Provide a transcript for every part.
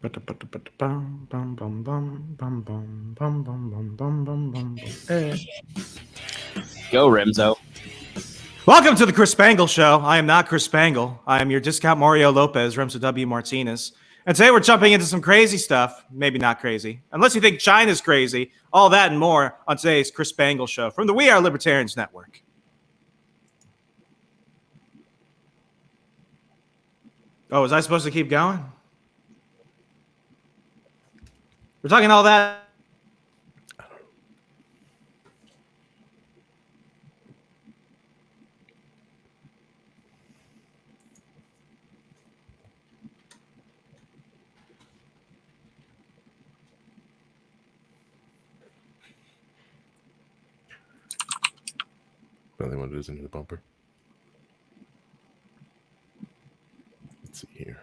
Hey. Go, Remso. Welcome to the Chris Spangle Show. I am not Chris Spangle. I am your discount Mario Lopez, Remso W. Martinez. And today we're jumping into some crazy stuff. Maybe not crazy. Unless you think China's crazy. All that and more on today's Chris Spangle Show from the We Are Libertarians Network. Oh, was I supposed to keep going? We're talking all that. Nothing want to do is into the bumper. Let's see here.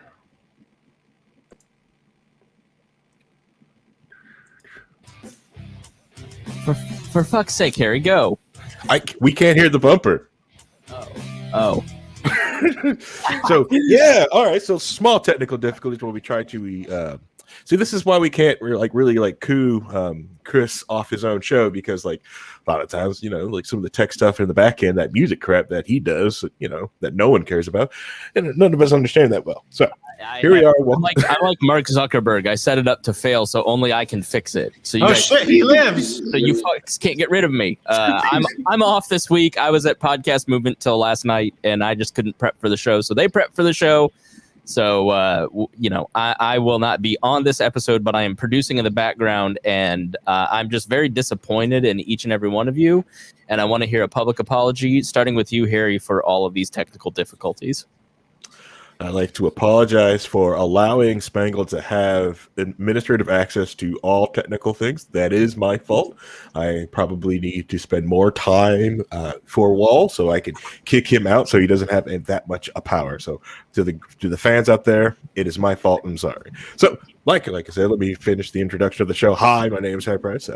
For fuck's sake, Harry, go. We can't hear the bumper. Oh. So yeah, all right. So small technical difficulties when we try to see. This is why we can't really coo Chris off his own show, because like a lot of times, like some of the tech stuff in the back end, that music crap that he does, that no one cares about, and none of us understand that well. So here we are. I'm like Mark Zuckerberg. I set it up to fail, so only I can fix it. So you Shit, he lives. So you fucks can't get rid of me. I'm off this week. I was at Podcast Movement till last night, and I just couldn't prep for the show. So they prepped for the show. So I will not be on this episode, but I am producing in the background, and I'm just very disappointed in each and every one of you. And I want to hear a public apology, starting with you, Harry, for all of these technical difficulties. I'd like to apologize for allowing Spangle to have administrative access to all technical things. That is my fault. I probably need to spend more time for Wall so I can kick him out so he doesn't have that much power. So to the fans out there, it is my fault. I'm sorry. So like I said, let me finish the introduction of the show. Hi, my name is Harry Price,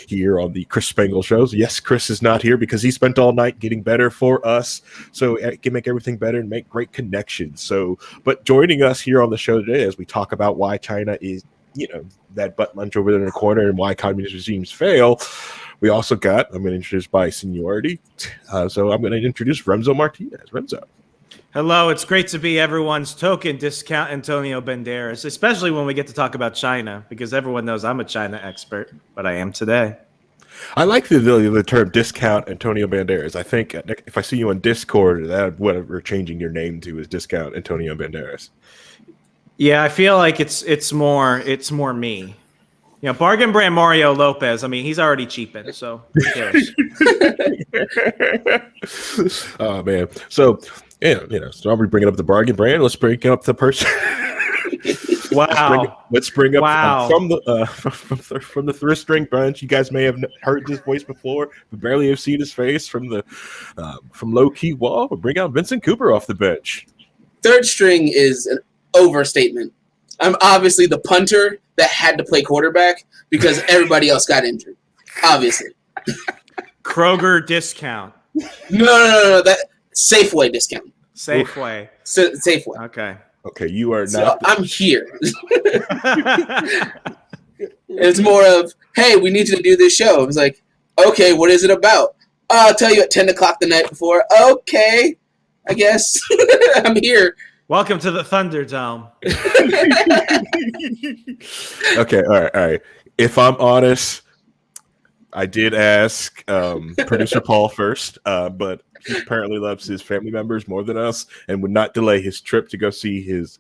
here on the Chris Spangle Shows. Yes, Chris is not here because he spent all night getting better for us, so it can make everything better and make great connections. So, but joining us here on the show today as we talk about why China is, that butt munch over there in the corner and why communist regimes fail, we also got, I'm going to introduce by seniority, so I'm going to introduce Remso Martinez. Remso. Hello, it's great to be everyone's token discount Antonio Banderas, especially when we get to talk about China, because everyone knows I'm a China expert, but I am today. I like the term discount Antonio Banderas. I think if I see you on Discord, that whatever changing your name to is discount Antonio Banderas. Yeah, I feel like it's more me. Bargain brand Mario Lopez. I mean, he's already cheapened, so who cares? Oh man, so. Yeah, so I'm bringing up the bargain brand. Let's bring up the person. Wow. Let's bring up from the thrift string bunch. You guys may have heard this voice before, but barely have seen his face from low key Wall. We'll bring out Vincent Cooper off the bench. Third string is an overstatement. I'm obviously the punter that had to play quarterback because everybody else got injured. Obviously. Kroger discount. No. That Safeway discount. Safeway. Safeway. Okay, you are so not. I'm here. It's more of, hey, we need you to do this show. I was like, okay, what is it about? I'll tell you at 10 o'clock the night before. Okay, I guess I'm here. Welcome to the Thunderdome. Okay, all right. If I'm honest, I did ask producer Paul first, but he apparently loves his family members more than us and would not delay his trip to go see his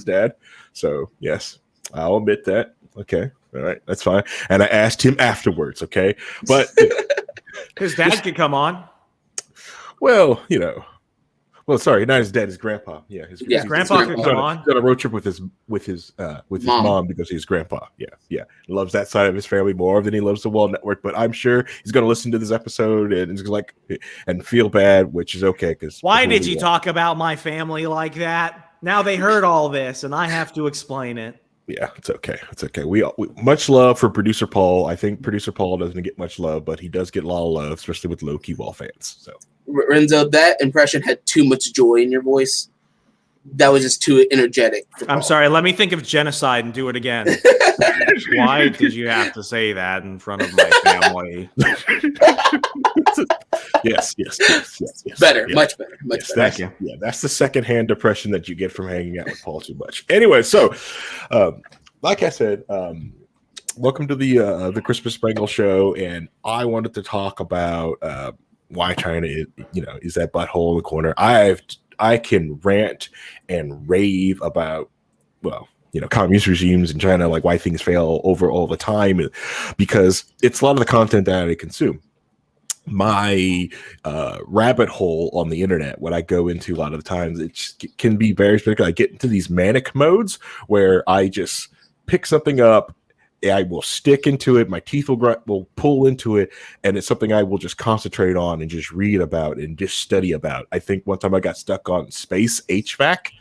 dad. So yes, I'll admit that. Okay, all right, that's fine. And I asked him afterwards. Okay, but his dad could come on. Well, sorry, not his dad, his grandpa. Yeah, his grandpa could come on. He's on a road trip with his mom because he's grandpa. Yeah, loves that side of his family more than he loves the Wall Network. But I'm sure he's going to listen to this episode and feel bad, which is okay. Because why did you talk about my family like that? Now they heard all this, and I have to explain it. Yeah, it's okay. It's okay. We much love for producer Paul. I think producer Paul doesn't get much love, but he does get a lot of love, especially with low key Wall fans. So Renzo, that impression had too much joy in your voice. that was just too energetic. I'm sorry. Let me think of genocide and do it again. Why did you have to say that in front of my family? Yes. Better, Yeah. much better, much better. Thank you. Yeah, that's the secondhand depression that you get from hanging out with Paul too much. Anyway, so like I said, welcome to the Christmas Spangle Show, and I wanted to talk about why China is that butthole in the corner. I can rant and rave about, well, communist regimes in China, like why things fail over all the time, because it's a lot of the content that I consume. My rabbit hole on the internet, what I go into a lot of the times, it can be very specific. I get into these manic modes where I just pick something up, I will stick into it, my teeth will pull into it, and it's something I will just concentrate on and just read about and just study about. I think one time I got stuck on space HVAC.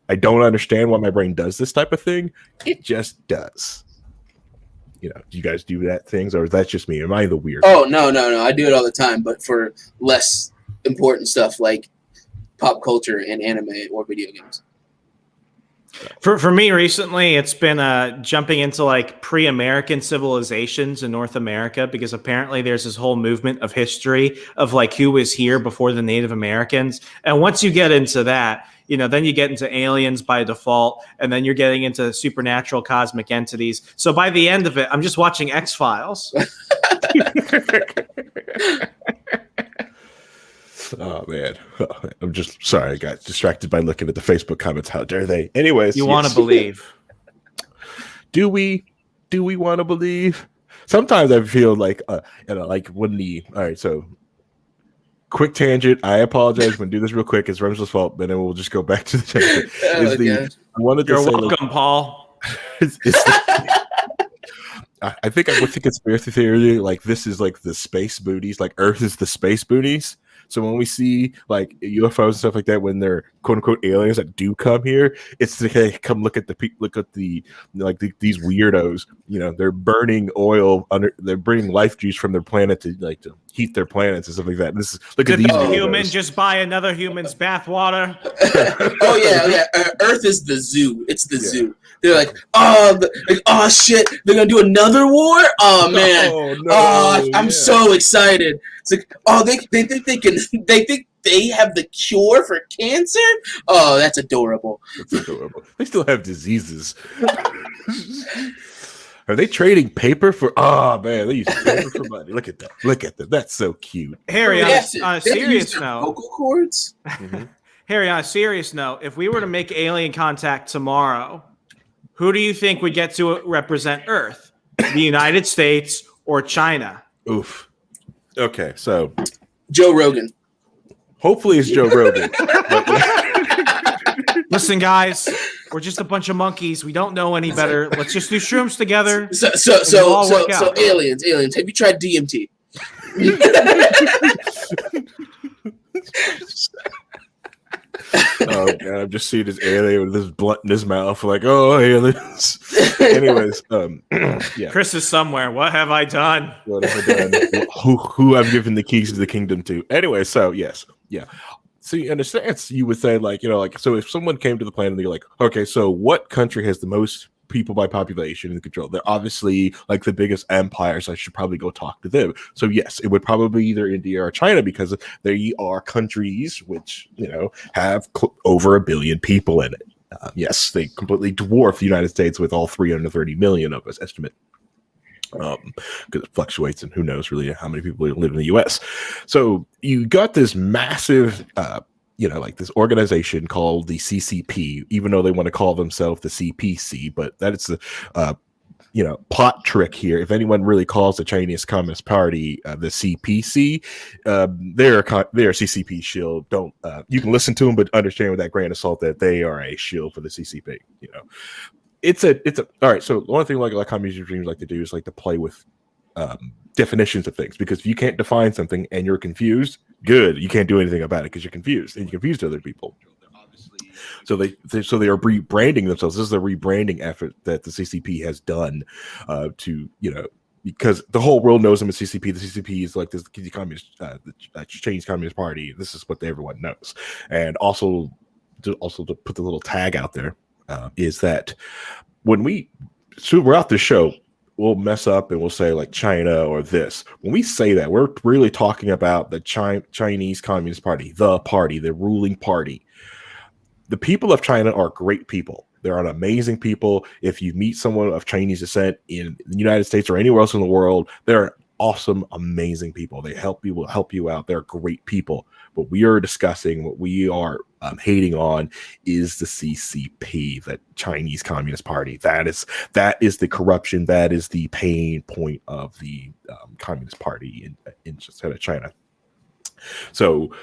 I don't understand why my brain does this type of thing. It just does. Do you guys do that things, or is that just me? Am I the weird? Oh, no. I do it all the time, but for less important stuff like pop culture and anime or video games. For me recently, it's been jumping into like pre-American civilizations in North America, because apparently there's this whole movement of history of like who was here before the Native Americans. And once you get into that, then you get into aliens by default, and then you're getting into supernatural cosmic entities. So by the end of it, I'm just watching X-Files. Oh man, I'm just sorry. I got distracted by looking at the Facebook comments. How dare they? Anyways, You want to believe. Do we want to believe? Sometimes I feel like like when all right, so quick tangent. I apologize. I'm gonna do this real quick. It's Remso's fault, but then we'll just go back to the tangent. I wanted to You're say, welcome, Paul. I think with the conspiracy theory, like this is like the space booties, like Earth is the space booties. So when we see like UFOs and stuff like that, when they're quote unquote aliens that do come here, it's to hey, come look at these weirdos. They're burning oil they're burning life juice from their planet to heat their planets and stuff like that. Look at these human just buy another human's bathwater. Oh yeah. Earth is the zoo. It's the zoo. They're like, oh shit, they're gonna do another war. Oh man, I'm so excited. It's like, oh, they think they think they have the cure for cancer. Oh, that's adorable. That's adorable. They still have diseases. Are they trading paper for? Oh man, they use paper for money. Look at that. That's so cute. Harry, on a serious note, vocal cords. Mm-hmm. Harry, on a serious note, if we were to make alien contact tomorrow, who do you think would get to represent Earth? The United States or China? Oof. Okay, so Joe Rogan. Hopefully it's Joe Rogan. Listen, guys, we're just a bunch of monkeys. We don't know any better. Let's just do shrooms together. So aliens. Have you tried DMT? Oh god, I'm just seeing this alien with this blunt in his mouth, like, oh aliens. Anyways, yeah. Chris is somewhere. What have I done? What have I done? Who I've given the keys to the kingdom to? Anyway, so yes, yeah. So in a sense, you would say so if someone came to the planet and they're like, okay, so what country has the most people by population in control? They're obviously like the biggest empires. I should probably go talk to them. So yes, it would probably be either India or China, because they are countries which have over 1 billion people in it. Yes, they completely dwarf the United States with all 330 million of us estimate. Because it fluctuates, and who knows really how many people live in the U.S. So you got this massive like this organization called the CCP, even though they want to call themselves the CPC, but that is the plot trick here. If anyone really calls the Chinese Communist Party the CPC, they're a CCP shield. Don't you can listen to them, but understand with that grain of salt that they are a shield for the CCP. It's a all right. So one thing like communist regimes like to do is like to play with definitions of things, because if you can't define something and you're confused, good, you can't do anything about it because you're confused and you confused other people. So they are rebranding themselves. This is a rebranding effort that the CCP has done to because the whole world knows them as CCP. The CCP is like this communist, the Chinese Communist Party. This is what everyone knows, and also to put the little tag out there, is that when throughout the show, we'll mess up and we'll say like China or this. When we say that, we're really talking about the Chinese Communist Party, the ruling party. The people of China are great people. They're an amazing people. If you meet someone of Chinese descent in the United States or anywhere else in the world, they're awesome, amazing people. They will help you out. They're great people. But we are discussing, what we are hating on, is the CCP, the Chinese Communist Party. That is the corruption. That is the pain point of the Communist Party in China. So,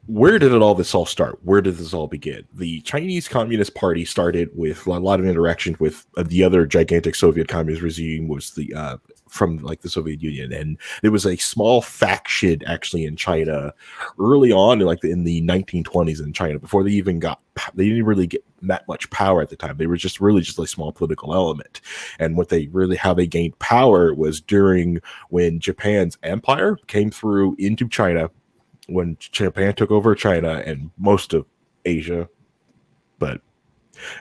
where did this all start? Where did this all begin? The Chinese Communist Party started with a lot of interaction with the other gigantic Soviet communist regime, was from like the Soviet Union, and there was a small faction actually in China early on, in the 1920s in China, before they didn't really get that much power at the time. They were just a small political element, and how they gained power was when Japan's empire came through into China. When Japan took over China and most of Asia, but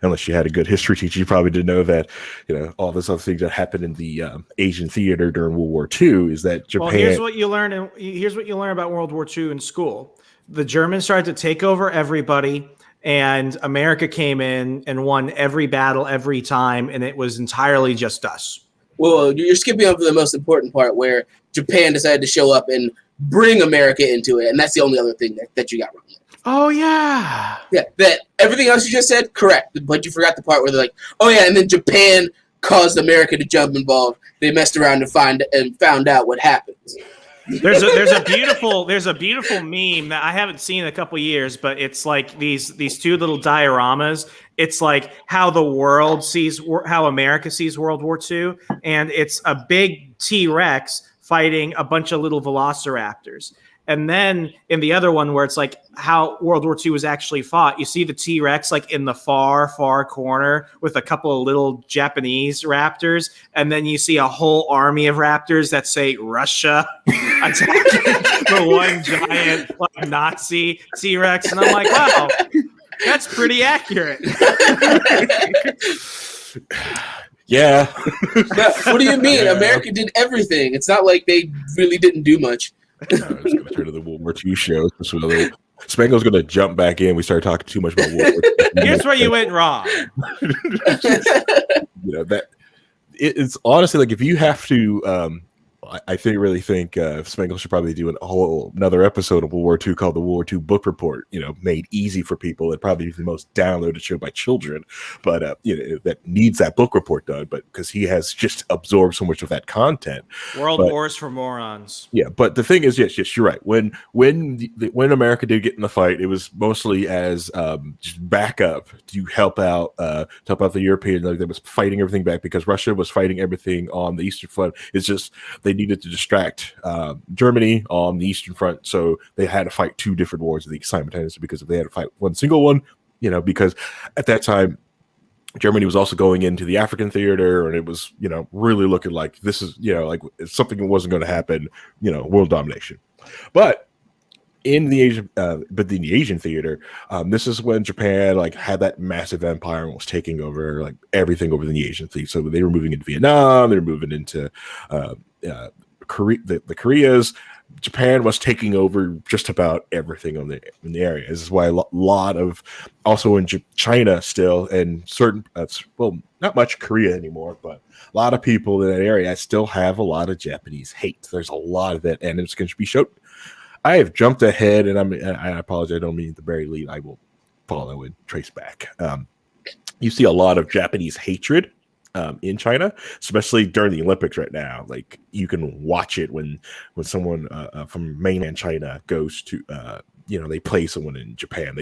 unless you had a good history teacher, you probably didn't know that, all this other things that happened in the Asian theater during World War II is that Japan. Well, here's what you learn about World War II in school. The Germans started to take over everybody, and America came in and won every battle every time, and it was entirely just us. Well, you're skipping over the most important part where Japan decided to show up and bring America into it, and that's the only other thing that you got wrong. Oh yeah, that everything else you just said correct, but you forgot the part where they're like, oh yeah, and then Japan caused America to jump involved. They messed around and found out what happens. There's a beautiful meme that I haven't seen in a couple years, but it's like these two little dioramas. It's like how how America sees World War II, and it's a big T-Rex fighting a bunch of little velociraptors. And then in the other one where it's like how World War II was actually fought, you see the T-Rex like in the far, far corner with a couple of little Japanese raptors. And then you see a whole army of raptors that say Russia attacking the one giant like Nazi T-Rex. And I'm like, wow, that's pretty accurate. Yeah. What do you mean? Yeah. America did everything. It's not like they really didn't do much. I was going to turn to the World War II show. Spangle's going to jump back in. We started talking too much about World War II. Here's where you went wrong. It's honestly like if you have to. I really think Spangle should probably do another episode of World War II called the World War II Book Report. Made easy for people and probably the most downloaded show by children, but that needs that book report done. But because he has just absorbed so much of that content. Wars for morons. Yeah, but the thing is, yes, you're right. When America did get in the fight, it was mostly as just backup to help out the Europeans. Like, they was fighting everything back because Russia was fighting everything on the Eastern Front. It's just they needed to distract Germany on the Eastern Front, so they had to fight two different wars simultaneously. Because if they had to fight one single one, because at that time Germany was also going into the African theater, and it was really looking like this is like something wasn't going to happen, world domination. But in the Asian theater, this is when Japan had that massive empire and was taking over everything over the Asian theater. So they were moving into Vietnam, they were moving into Korea, the Koreas. Japan was taking over just about everything in the area. This is why a lot of, also in China still, and certain, not much Korea anymore, but a lot of people in that area still have a lot of Japanese hate. There's a lot of it, and it's going to be shown. I have jumped ahead, and I apologize. I don't mean the very lead. I will follow and trace back. You see a lot of Japanese hatred in China, especially during the Olympics right now. Like, you can watch it when someone from mainland China goes to, they play someone in Japan.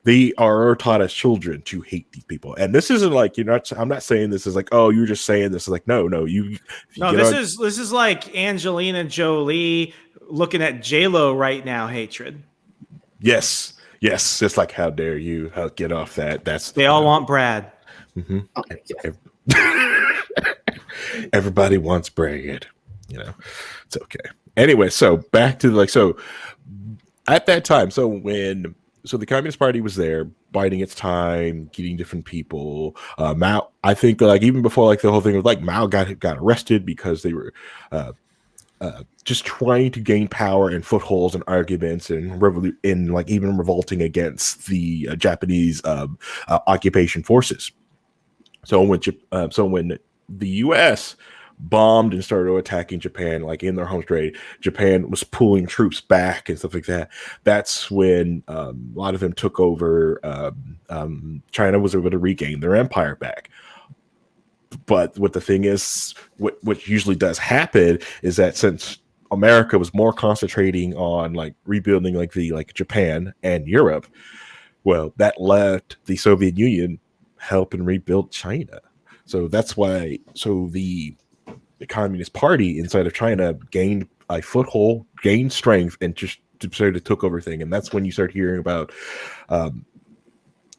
They are taught as children to hate these people. And this isn't like, I'm not saying this is like, oh, you're just saying this is like, no, this is like Angelina Jolie looking at J-Lo right now hatred. Yes. It's like, how dare you get off that? They all want Brad. Mm-hmm. Everybody wants Brad. It's okay. Anyway, so back to so at that time, so when so the Communist Party was there, biding its time, getting different people. Mao, I think, like even before like the whole thing was like Mao got arrested because they were just trying to gain power and footholds and arguments and like even revolting against the Japanese occupation forces. So when the U.S. bombed and started attacking Japan, like in their home trade, Japan was pulling troops back and stuff like that. That's when a lot of them took over. China was able to regain their empire back. But what the thing is, what usually does happen is that since America was more concentrating on like rebuilding like Japan and Europe, well, that let the Soviet Union help and rebuild China. So that's why. So the Communist Party inside of China gained a foothold, gained strength, and just sort of took over thing. And that's when you start hearing about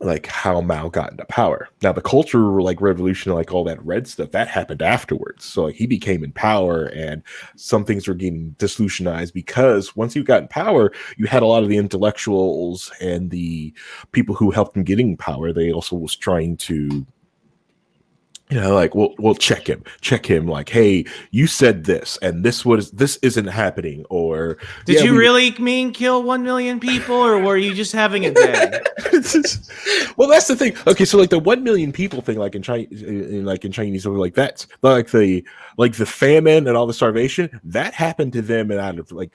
like how Mao got into power. Now the culture like revolution, like all that red stuff, that happened afterwards. So like he became in power and some things were getting disillusionized because once you got in power, you had a lot of the intellectuals and the people who helped him getting power. They also was trying to, you know, like we'll check him like, hey, you said this and this isn't happening. Or did you really mean kill 1 million people, or were you just having a day? Well, that's the thing. Okay, so like the 1 million people thing, like in China, like in Chinese, like that's like the famine and all the starvation that happened to them, and out of like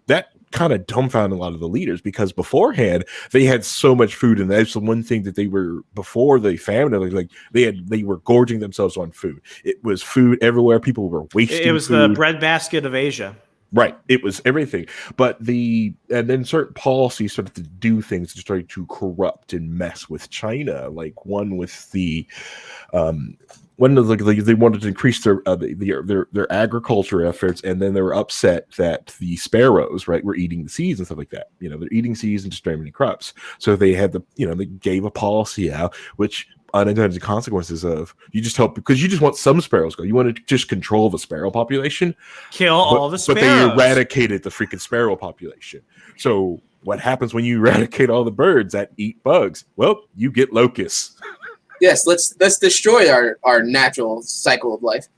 that kind of dumbfounded a lot of the leaders because beforehand they had so much food, and that's the one thing that they were before the famine. Like they were gorging themselves on food. It was food everywhere. People were wasting. It was food. the breadbasket of Asia. Right. It was everything. But and then certain policies started to do things to try to corrupt and mess with China. Like one with the one of they wanted to increase their agriculture efforts, and then they were upset that the sparrows, right, were eating the seeds and stuff like that. You know, they're eating seeds and destroying crops. So they had they gave a policy out which unintended consequences of you just help because you just want some sparrows go. You want to just control the sparrow population, kill all the sparrows. But they eradicated the freaking sparrow population. So what happens when you eradicate all the birds that eat bugs? Well, you get locusts. Yes, let's destroy our natural cycle of life.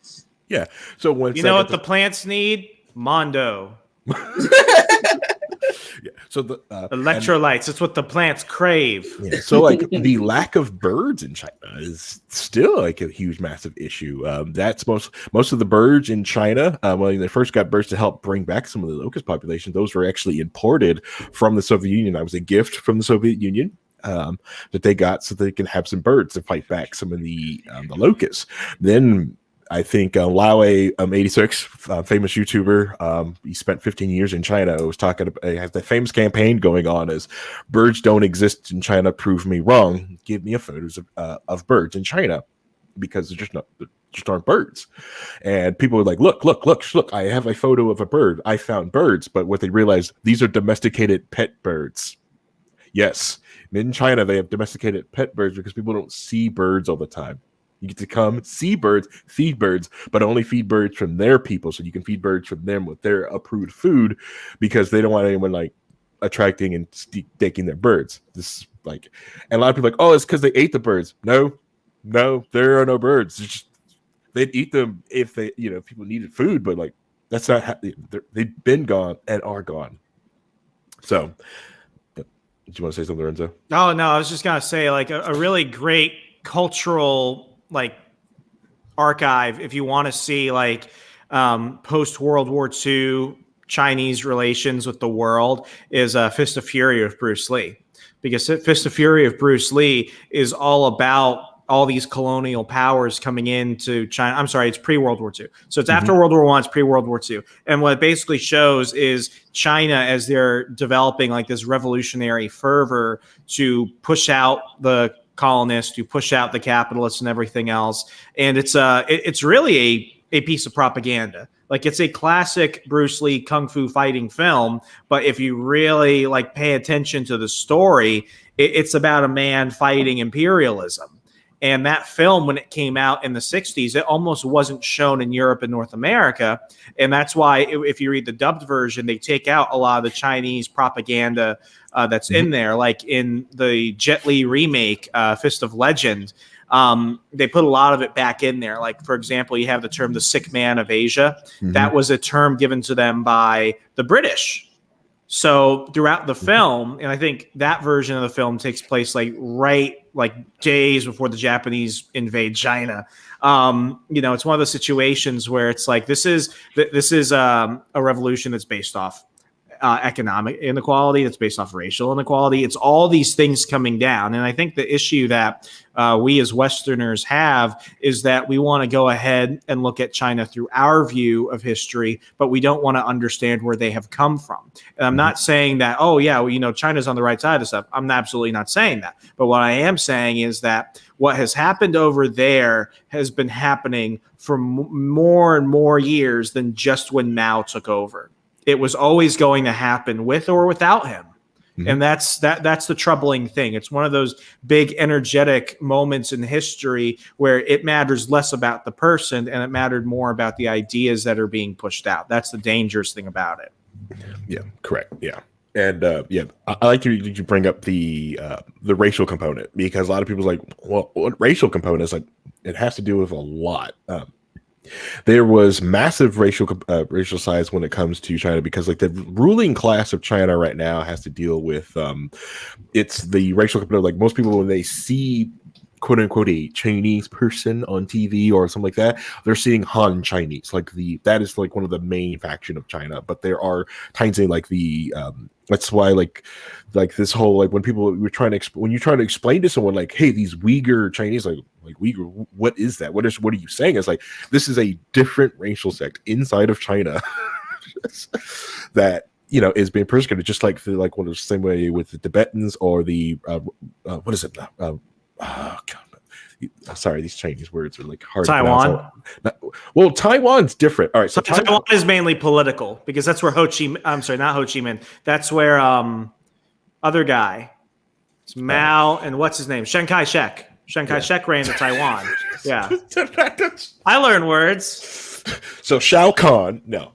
Yeah. So when you know what the plants need? Mondo. Yeah. So the electrolytes. It's what the plants crave. Yeah. So like the lack of birds in China is still like a huge, massive issue. That's most of the birds in China. When they first got birds to help bring back some of the locust population, those were actually imported from the Soviet Union. That was a gift from the Soviet Union. That they got so they can have some birds to fight back some of the locusts. Then I think Laowei 86, famous YouTuber, he spent 15 years in China. Was talking about has the famous campaign going on as birds don't exist in China. Prove me wrong. Give me a photos of birds in China because they're just aren't birds. And people were like, look, I have a photo of a bird. I found birds, but what they realized, these are domesticated pet birds. Yes. In China, they have domesticated pet birds because people don't see birds all the time. You get to come see birds, feed birds, but only feed birds from their people. So you can feed birds from them with their approved food because they don't want anyone like attracting and taking their birds. This like, and a lot of people are like, oh, it's because they ate the birds. No, there are no birds. Just, they'd eat them if they, if people needed food, but like that's not they've been gone and are gone. So. Did you want to say something, Renzo? Oh, no, I was just going to say like a really great cultural like archive if you want to see like post World War II Chinese relations with the world is Fist of Fury of Bruce Lee, because Fist of Fury of Bruce Lee is all about all these colonial powers coming into China. I'm sorry, it's pre-World War II. So it's after World War I, it's pre-World War II. And what it basically shows is China as they're developing like this revolutionary fervor to push out the colonists, to push out the capitalists and everything else. And it's really a piece of propaganda. Like it's a classic Bruce Lee kung fu fighting film, but if you really like pay attention to the story, it's about a man fighting imperialism. And that film, when it came out in the 60s, it almost wasn't shown in Europe and North America. And that's why if you read the dubbed version, they take out a lot of the Chinese propaganda that's in there. Like in the Jet Li remake, Fist of Legend, they put a lot of it back in there. Like, for example, you have the term the sick man of Asia. That was a term given to them by the British. So throughout the film, and I think that version of the film takes place like days before the Japanese invade China. It's one of those situations where it's like this is a revolution that's based off economic inequality, that's based off racial inequality. It's all these things coming down. And I think the issue that we as Westerners have is that we want to go ahead and look at China through our view of history, but we don't want to understand where they have come from. And I'm not saying that, China's on the right side of stuff. I'm absolutely not saying that. But what I am saying is that what has happened over there has been happening for more and more years than just when Mao took over. It was always going to happen with or without him. And that's the troubling thing. It's one of those big energetic moments in history where it matters less about the person and it mattered more about the ideas that are being pushed out. That's the dangerous thing about it. Yeah, correct. Yeah. And I like you bring up the racial component, because a lot of people's like, well, what racial component is like, it has to do with a lot. There was massive racial size when it comes to China, because like the ruling class of China right now has to deal with it's the racial component. Like most people, when they see quote unquote a Chinese person on TV or something like that, they're seeing Han Chinese. That is like one of the main faction of China. But there are times in like that's why like this whole like when you're trying to explain to someone like, hey, these Uyghur Chinese, like Uyghur, what is that? What are you saying? It's like, this is a different racial sect inside of China that is being persecuted, just like one of the same way with the Tibetans or the what is it? Oh, God. Sorry, these Chinese words are like hard Taiwan. to pronounce. Taiwan's different. All right, so Taiwan is mainly political, because that's where I'm sorry, not Ho Chi Minh. That's where other guy, it's Mao and what's his name, Chiang Kai-shek. Chiang Kai-shek ran to Taiwan. Yeah, I learn words. So Shao Kahn, no.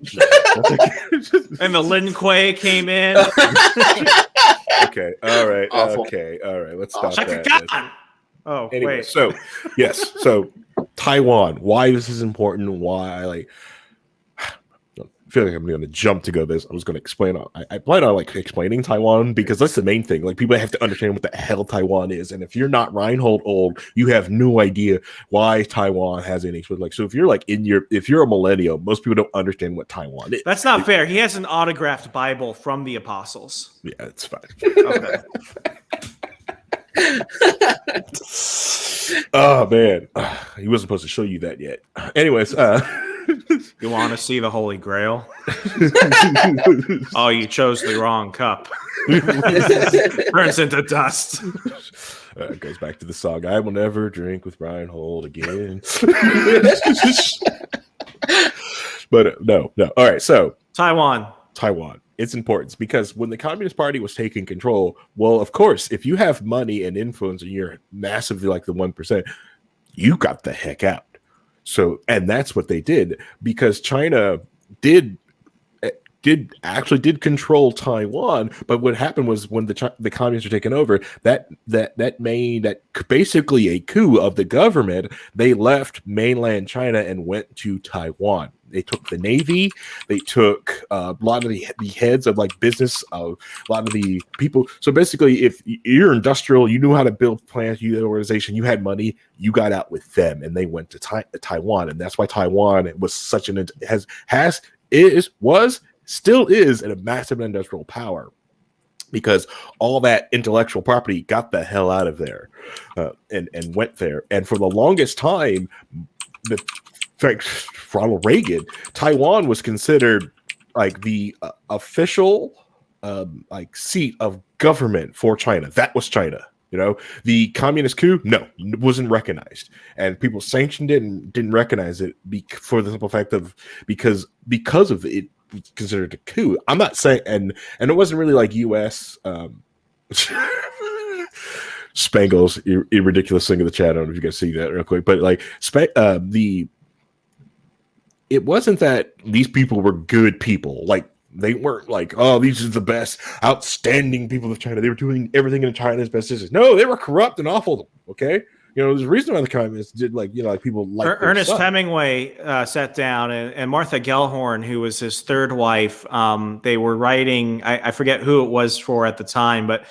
And the Lin Kuei came in. Okay, all right. Awful. Okay, all right. Let's stop Shaka that. Khan. Oh, Anyway, wait. so yes, so Taiwan. Why this is important? Why I feel like I'm going to jump to go this. I was going to explain. I plan on explaining Taiwan, because that's the main thing. Like, people have to understand what the hell Taiwan is, and if you're not Reinhold old, you have no idea why Taiwan has any. So if you're a millennial, most people don't understand what Taiwan is. That's not fair. He has an autographed Bible from the apostles. Yeah, it's fine. Okay. Oh man, he wasn't supposed to show you that yet. Anyways, You want to see the Holy Grail? Oh, you chose the wrong cup. Turns into dust. It goes back to the song, I will never drink with Reinhold again. But no. All right, so Taiwan. It's important because when the Communist Party was taking control, well, of course, if you have money and influence and you're massively like the 1%, you got the heck out. So, and that's what they did, because China did control Taiwan. But what happened was, when the communists were taking over, that made basically a coup of the government. They left mainland China and went to Taiwan. They took the Navy. They took a lot of the heads of like business, a lot of the people. So basically, if you're industrial, you knew how to build plants, you had an organization, you had money, you got out with them, and they went to Taiwan. And that's why Taiwan was such still is a massive industrial power, because all that intellectual property got the hell out of there and went there. And for the longest time, Ronald Reagan, Taiwan was considered like the official seat of government for China. That was China. The communist coup, wasn't recognized, and people sanctioned it and didn't recognize it for the simple fact of because of it was considered a coup. I'm not saying, and it wasn't really like U.S. Spangle's ridiculous thing in the chat. I don't know if you guys see that real quick, but like it wasn't that these people were good people. Like they weren't like, oh, these are the best, outstanding people of China. They were doing everything in China's best interest. No, they were corrupt and awful. Okay. There's a reason why the communists did like people like Ernest Hemingway sat down and Martha Gellhorn, who was his third wife, they were writing, I forget who it was for at the time, but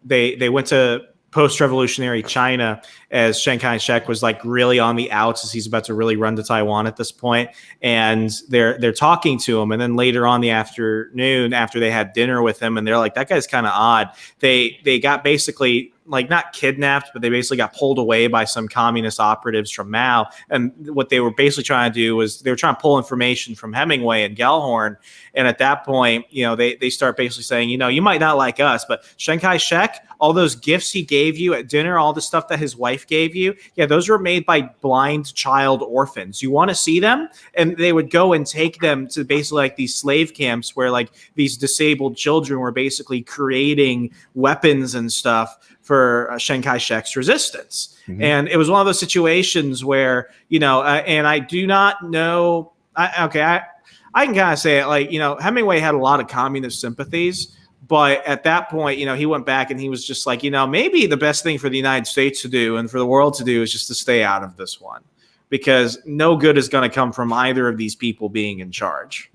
they went to post-revolutionary China as Chiang Kai-shek was like really on the outs as he's about to really run to Taiwan at this point. And they're talking to him. And then later on the afternoon, after they had dinner with him, and they're like, that guy's kind of odd. They got basically like not kidnapped, but they basically got pulled away by some communist operatives from Mao. And what they were basically trying to do was they were trying to pull information from Hemingway and Gellhorn. And at that point, they start basically saying, you might not like us, but Chiang Kai-shek, all those gifts he gave you at dinner, all the stuff that his wife gave you, yeah, those were made by blind child orphans. You want to see them? And they would go and take them to basically like these slave camps where like these disabled children were basically creating weapons and stuff for Chiang Kai-shek's resistance. Mm-hmm. And it was one of those situations where, and I do not know, I can kind of say it like, Hemingway had a lot of communist sympathies, but at that point, he went back and he was just like, maybe the best thing for the United States to do and for the world to do is just to stay out of this one, because no good is going to come from either of these people being in charge.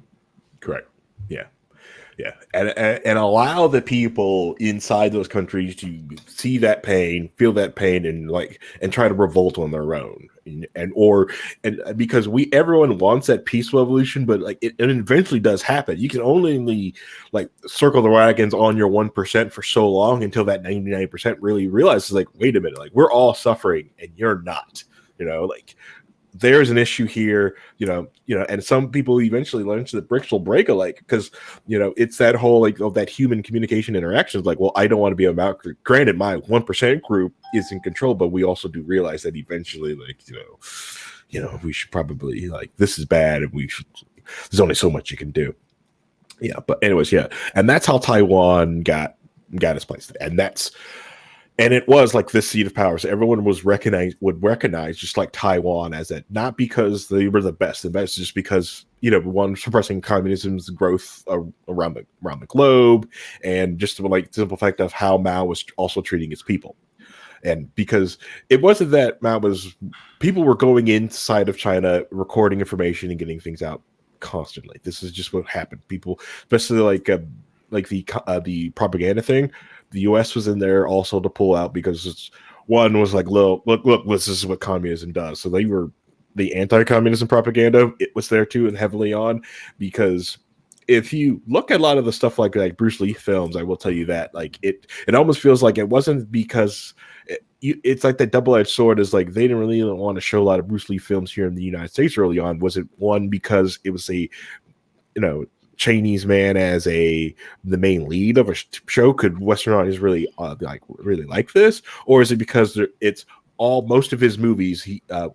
Correct. Yeah. Yeah, and allow the people inside those countries to see that pain, feel that pain, and try to revolt on their own, and because everyone wants that peaceful evolution, but like it eventually does happen. You can only like circle the wagons on your 1% for so long until that 99% really realizes like, wait a minute, like we're all suffering and you're not. There's an issue here, and some people eventually learn that bricks will break alike because, it's that whole of that human communication interactions. Like, well, I don't want to be about. Granted, my 1% group is in control, but we also do realize that eventually, we should probably this is bad, and there's only so much you can do. Yeah, but anyways, yeah, and that's how Taiwan got its place, and it was like this seat of power. So everyone would recognize just like Taiwan as it, not because they were the best, just because, one, suppressing communism's growth around the globe, and just the simple fact of how Mao was also treating his people. And because it wasn't that people were going inside of China, recording information and getting things out constantly. This is just what happened. People, especially the propaganda thing, the U.S. was in there also to pull out because one was like, look, this is what communism does. So they were the anti-communism propaganda. It was there too, and heavily on, because if you look at a lot of the stuff like Bruce Lee films, I will tell you that it almost feels like it wasn't because it's like that double-edged sword is like they didn't really want to show a lot of Bruce Lee films here in the United States early on. Was it one because it was a Chinese man as the main lead of a show? Could Western audience really like this, or is it because most of his movies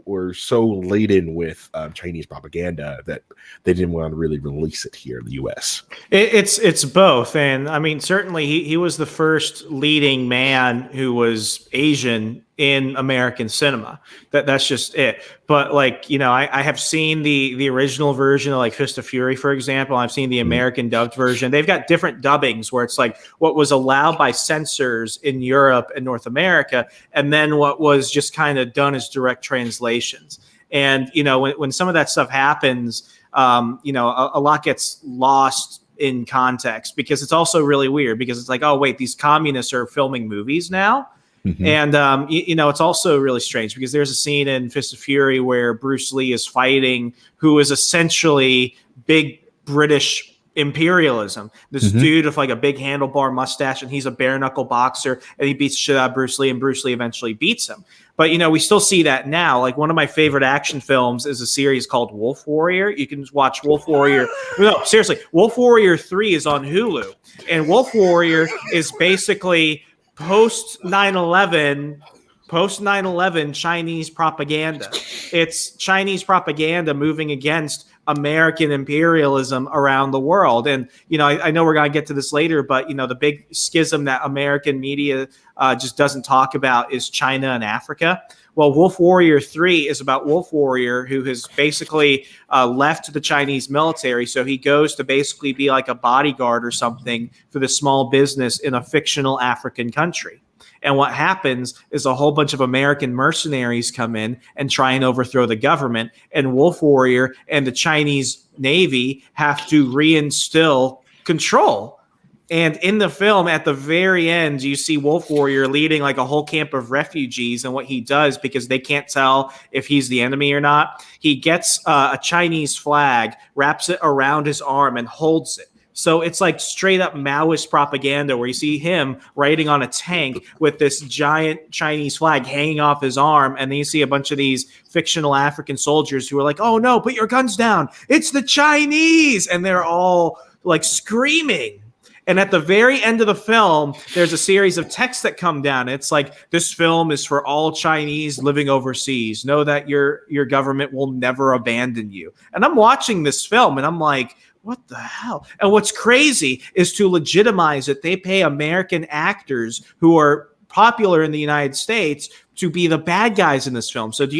were so laden with Chinese propaganda that they didn't want to really release it here in the U.S.? It's both, and I mean certainly he was the first leading man who was Asian in American cinema. That's just it. But I have seen the original version of Fist of Fury, for example. I've seen the American dubbed version. They've got different dubbings where it's like what was allowed by censors in Europe and North America, and then what was just kind of done as direct translations. And when some of that stuff happens, a lot gets lost in context, because it's also really weird, because it's like, oh wait, these communists are filming movies now. Mm-hmm. And, it's also really strange because there's a scene in Fist of Fury where Bruce Lee is fighting who is essentially big British imperialism. This dude with a big handlebar mustache, and he's a bare knuckle boxer, and he beats the shit out of Bruce Lee, and Bruce Lee eventually beats him. But, we still see that now. One of my favorite action films is a series called Wolf Warrior. You can watch Wolf Warrior. No, seriously, Wolf Warrior 3 is on Hulu. And Wolf Warrior is basically post 9/11 Chinese propaganda. It's Chinese propaganda moving against American imperialism around the world. And, I know we're going to get to this later, but, the big schism that American media just doesn't talk about is China and Africa. Well, Wolf Warrior 3 is about Wolf Warrior, who has basically left the Chinese military. So he goes to basically be like a bodyguard or something for the small business in a fictional African country. And what happens is a whole bunch of American mercenaries come in and try and overthrow the government. And Wolf Warrior and the Chinese Navy have to reinstill control. And in the film, at the very end, you see Wolf Warrior leading like a whole camp of refugees. And what he does, because they can't tell if he's the enemy or not, he gets a Chinese flag, wraps it around his arm, and holds it. So it's like straight up Maoist propaganda where you see him riding on a tank with this giant Chinese flag hanging off his arm. And then you see a bunch of these fictional African soldiers who are like, oh no, put your guns down. It's the Chinese. And they're all like screaming. And at the very end of the film, there's a series of texts that come down. It's like, this film is for all Chinese living overseas. Know that your government will never abandon you. And I'm watching this film and I'm like, what the hell? And what's crazy is to legitimize it, they pay American actors who are popular in the United States to be the bad guys in this film. So do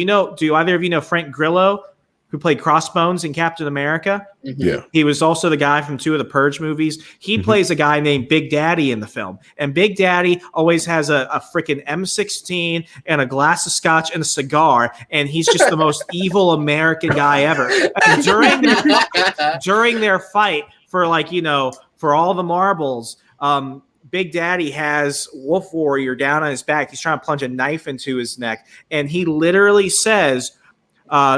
either of you know Frank Grillo, who played Crossbones in Captain America? Mm-hmm. Yeah. He was also the guy from 2 of the Purge movies. He plays a guy named Big Daddy in the film. And Big Daddy always has a freaking M16 and a glass of scotch and a cigar. And he's just the most evil American guy ever. And during their fight for for all the marbles, Big Daddy has Wolf Warrior down on his back. He's trying to plunge a knife into his neck. And he literally says,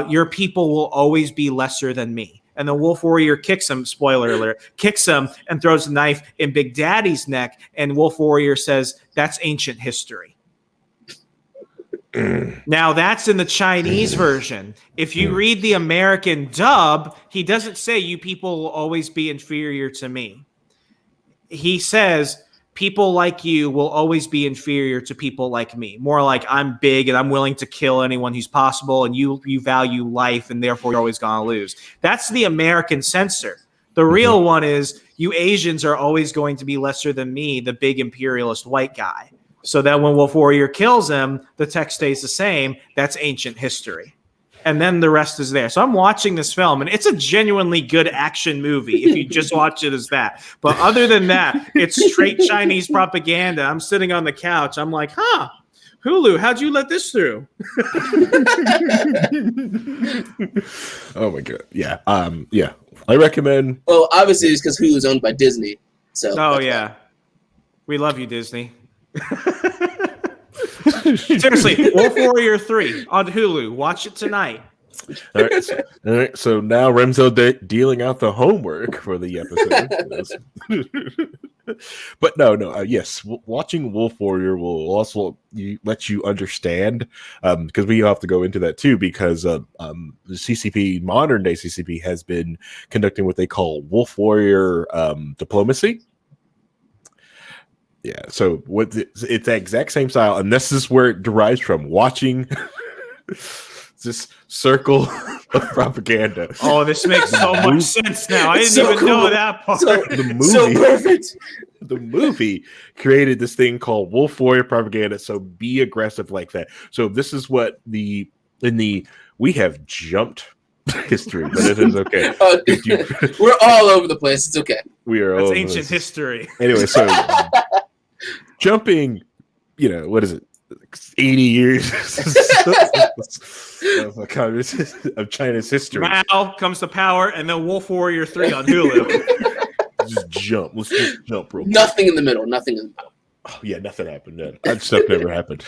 your people will always be lesser than me. And the Wolf Warrior kicks him, spoiler alert, kicks him and throws a knife in Big Daddy's neck. And Wolf Warrior says, that's ancient history. Now, that's in the Chinese version. If you read the American dub, he doesn't say you people will always be inferior to me. He says, people like you will always be inferior to people like me. More like, I'm big and I'm willing to kill anyone who's possible, and you value life, and therefore you're always going to lose. That's the American censor. The real one is, you Asians are always going to be lesser than me, the big imperialist white guy. So that when Wolf Warrior kills him, the text stays the same. That's ancient history. And then the rest is there. So I'm watching this film, and it's a genuinely good action movie if you just watch it as that. But other than that, it's straight Chinese propaganda. I'm sitting on the couch. I'm like, Hulu, how'd you let this through? Oh my god. Yeah. Yeah. I recommend. Well, obviously it's because Hulu's owned by Disney. So. Oh yeah, we love you, Disney. Seriously, Wolf Warrior 3 on Hulu. Watch it tonight. All right, so now Remso dealing out the homework for the episode. But no, yes, watching Wolf Warrior will also let you understand, because we have to go into that too, because the CCP, modern day CCP, has been conducting what they call Wolf Warrior diplomacy. Yeah, so it's the exact same style, and this is where it derives from, watching this circle of propaganda. Oh, this makes so much sense now. I didn't even know that part. The movie, so perfect. The movie created this thing called Wolf Warrior propaganda, so be aggressive like that. So this is what we have jumped history, but it is okay. We're all over the place. It's okay. We are. That's ancient history. Anyway, so jumping, what is it? 80 years of China's history. Mao comes to power, and then Wolf Warrior 3 on Hulu. Just jump. Let's just jump real quick. Nothing in the middle. Nothing in the middle. Oh, yeah, nothing happened then. That stuff never happened.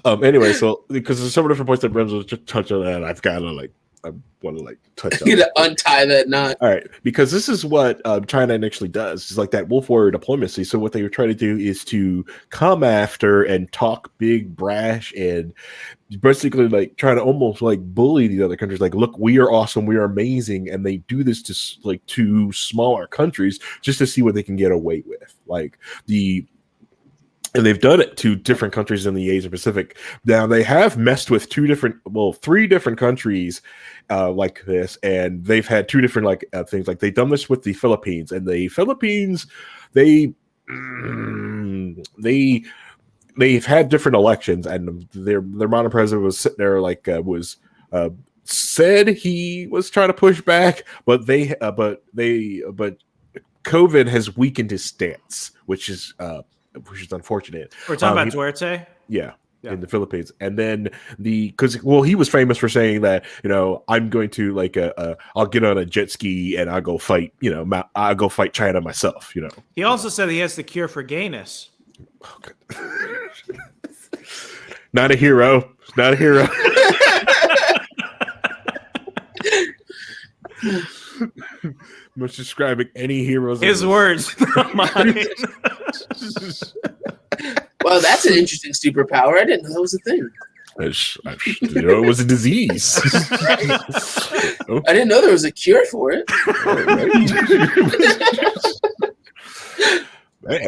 Anyway, so because there's several different points that Remso just touched on, and I want to touch on. You gotta untie that knot. All right, because this is what China actually does. It's like that Wolf Warrior diplomacy. So what they were trying to do is to come after and talk big, brash, and basically try to almost bully the other countries. Like, look, we are awesome, we are amazing, and they do this to smaller countries just to see what they can get away with. Like And they've done it to different countries in the Asia Pacific. Now they have messed with three different countries like this, and they've had two different things. Like they've done this with the Philippines, and the Philippines, they've had different elections, and their modern president was sitting there said he was trying to push back, but COVID has weakened his stance, which is unfortunate. We're talking about Duarte? Yeah, in the Philippines. And then he was famous for saying that, I'm going to I'll get on a jet ski and I'll go fight, I'll go fight China myself, He also said he has the cure for gayness. Okay. Not a hero. Not a hero. Much describing any heroes. His words, not mine. Well, that's an interesting superpower. I didn't know that was a thing. It was a disease. I didn't know there was a cure for it. Man, I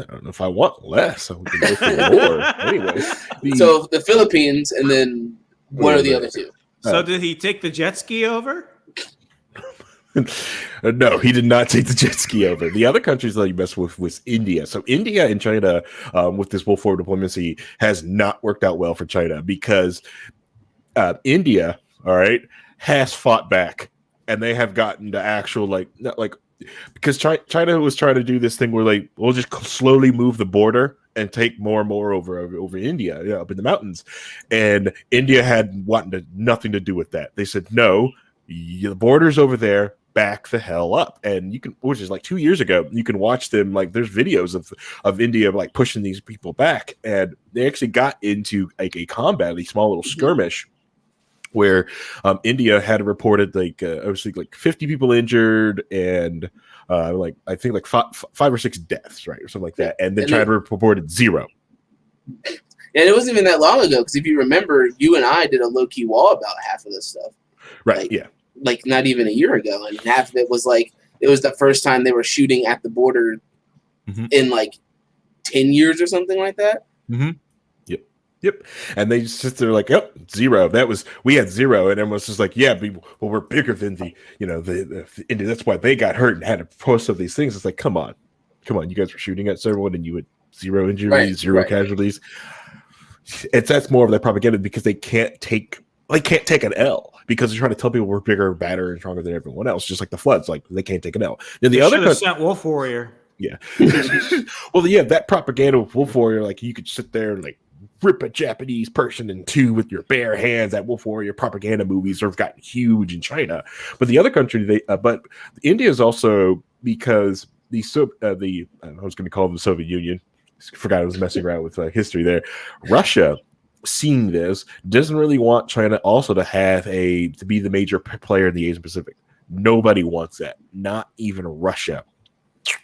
don't know if I want less. I'm going to go for more. Anyway. So the Philippines, and then what are the other two? So did he take the jet ski over? No, he did not take the jet ski over. The other countries that he messed with was India. So India and China, with this Wolf War diplomacy, has not worked out well for China because India, all right, has fought back, and they have gotten to actual because China was trying to do this thing where we'll just slowly move the border and take more and more over India, up in the mountains, and India had nothing to do with that. They said no, the border's over there. Back the hell up. And you can, which is 2 years ago, you can watch them, there's videos of India pushing these people back, and they actually got into a combat, a small little skirmish where India had reported obviously 50 people injured and I think five or six deaths, right, or something like that, and then China reported 0. And it wasn't even that long ago, because if you remember, you and I did a low-key wall about half of this stuff, right? Yeah. Not even a year ago, and half of it was it was the first time they were shooting at the border in 10 years or something like that. Mm-hmm. Yep. And they just sit there yep, 0. We had 0, and everyone's just we're bigger than the India. That's why they got hurt and had to post of these things. It's come on, you guys were shooting at everyone, and you had 0 injuries, right, 0 casualties. That's more of their propaganda because they can't take an L. Because they're trying to tell people we're bigger, badder, and stronger than everyone else, just like the Floods. They can't take an L. Then the other sent Wolf Warrior. Yeah. Well, yeah, that propaganda with Wolf Warrior, you could sit there and rip a Japanese person in two with your bare hands. That Wolf Warrior propaganda movies have gotten huge in China. But the other country, but India is also because I was going to call them the Soviet Union. Forgot I was messing around with history there. Russia, seeing this, doesn't really want China also to be the major player in the Asian Pacific. Nobody wants that. Not even Russia.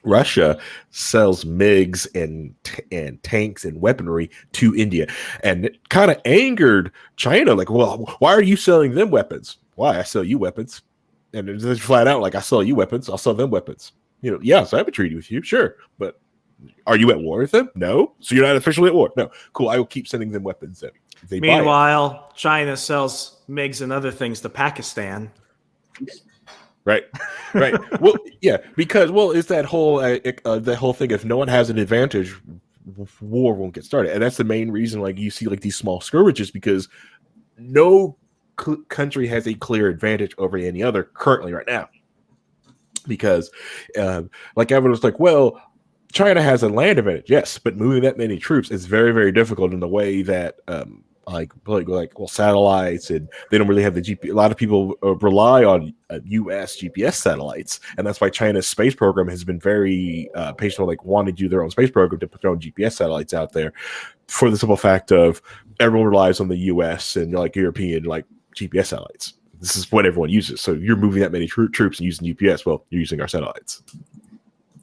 Russia sells MiGs and tanks and weaponry to India, and it kind of angered China. Well, why are you selling them weapons? Why? I sell you weapons, and it's just flat out I sell you weapons, I'll sell them weapons. Yeah, so I have a treaty with you, sure, but are you at war with them? No. So you're not officially at war? No. Cool. I will keep sending them weapons then. Meanwhile, China sells MiGs and other things to Pakistan. Right. Well, yeah, because it's that whole thing. If no one has an advantage, war won't get started, and that's the main reason. You see these small skirmishes because no country has a clear advantage over any other currently right now. Because, everyone was well, China has a land advantage, yes, but moving that many troops is very, very difficult in the way that, satellites, and they don't really have the GPS. A lot of people rely on U.S. GPS satellites, and that's why China's space program has been very patient, wanting to do their own space program to put their own GPS satellites out there, for the simple fact of everyone relies on the U.S. and European GPS satellites. This is what everyone uses. So you're moving that many troops and using GPS. Well, you're using our satellites.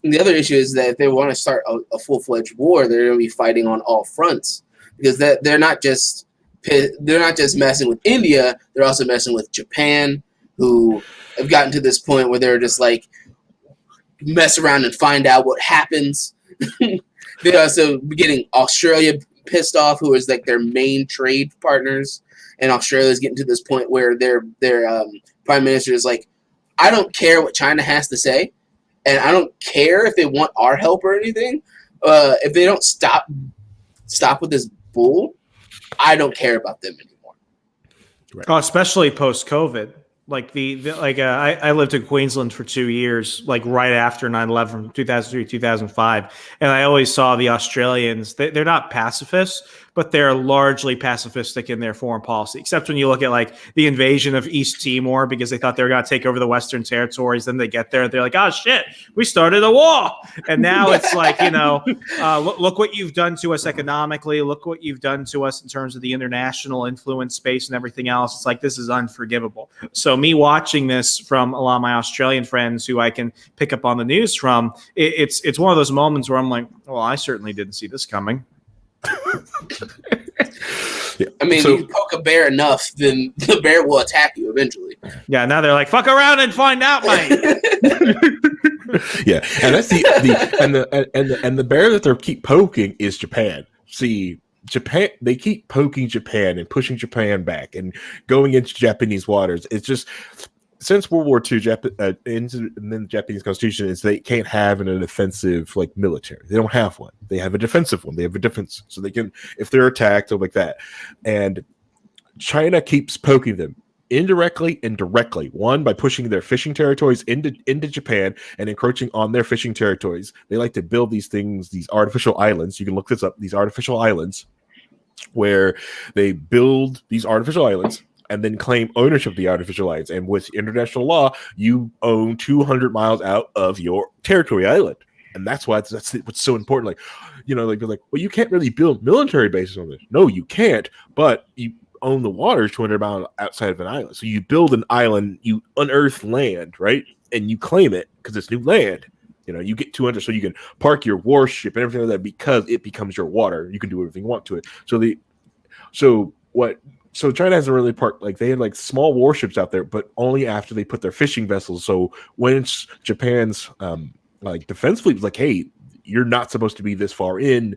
And the other issue is that if they want to start a full-fledged war, they're going to be fighting on all fronts, because they're not just messing with India. They're also messing with Japan, who have gotten to this point where they're just mess around and find out what happens. They're also getting Australia pissed off, who is like their main trade partners, and Australia is getting to this point where their prime minister is like, I don't care what China has to say, and I don't care if they want our help or anything. If they don't stop with this bull, I don't care about them anymore. Right. Oh, especially post-COVID. Like I lived in Queensland for 2 years, like right after 9/11, 2003, 2005. And I always saw the Australians, they're not pacifists, but they're largely pacifistic in their foreign policy, except when you look at like the invasion of East Timor because they thought they were going to take over the Western territories. Then they get there, they're like, oh shit, we started a war. And now it's like, look what you've done to us economically. Look what you've done to us in terms of the international influence space and everything else. It's like, this is unforgivable. So me watching this from a lot of my Australian friends who I can pick up on the news from, it's one of those moments where I'm like, well, I certainly didn't see this coming. I mean, you poke a bear enough, then the bear will attack you eventually. Yeah, now they're like, fuck around and find out, mate. Yeah, and that's the bear that they keep poking is Japan. See, Japan, they keep poking Japan and pushing Japan back and going into Japanese waters. It's just since World War II, and then the Japanese Constitution is they can't have an offensive like military. They don't have one. They have a defensive one. They have a defense, so they can, if they're attacked or like that. And China keeps poking them indirectly and directly. One, by pushing their fishing territories into Japan and encroaching on their fishing territories. They like to build these things, these artificial islands. You can look this up. These artificial islands, where they build these artificial islands and then claim ownership of the artificial islands. And with international law, you own 200 miles out of your territory island. And that's why that's what's so important. Like, they're like, well, you can't really build military bases on this. No, you can't. But you own the waters 200 miles outside of an island. So you build an island, you unearth land, right? And you claim it because it's new land. You get 200, so you can park your warship and everything like that because it becomes your water. You can do everything you want to it. So China hasn't really parked, like they had like small warships out there, but only after they put their fishing vessels. So when it's Japan's like defense fleet was like, hey, you're not supposed to be this far in,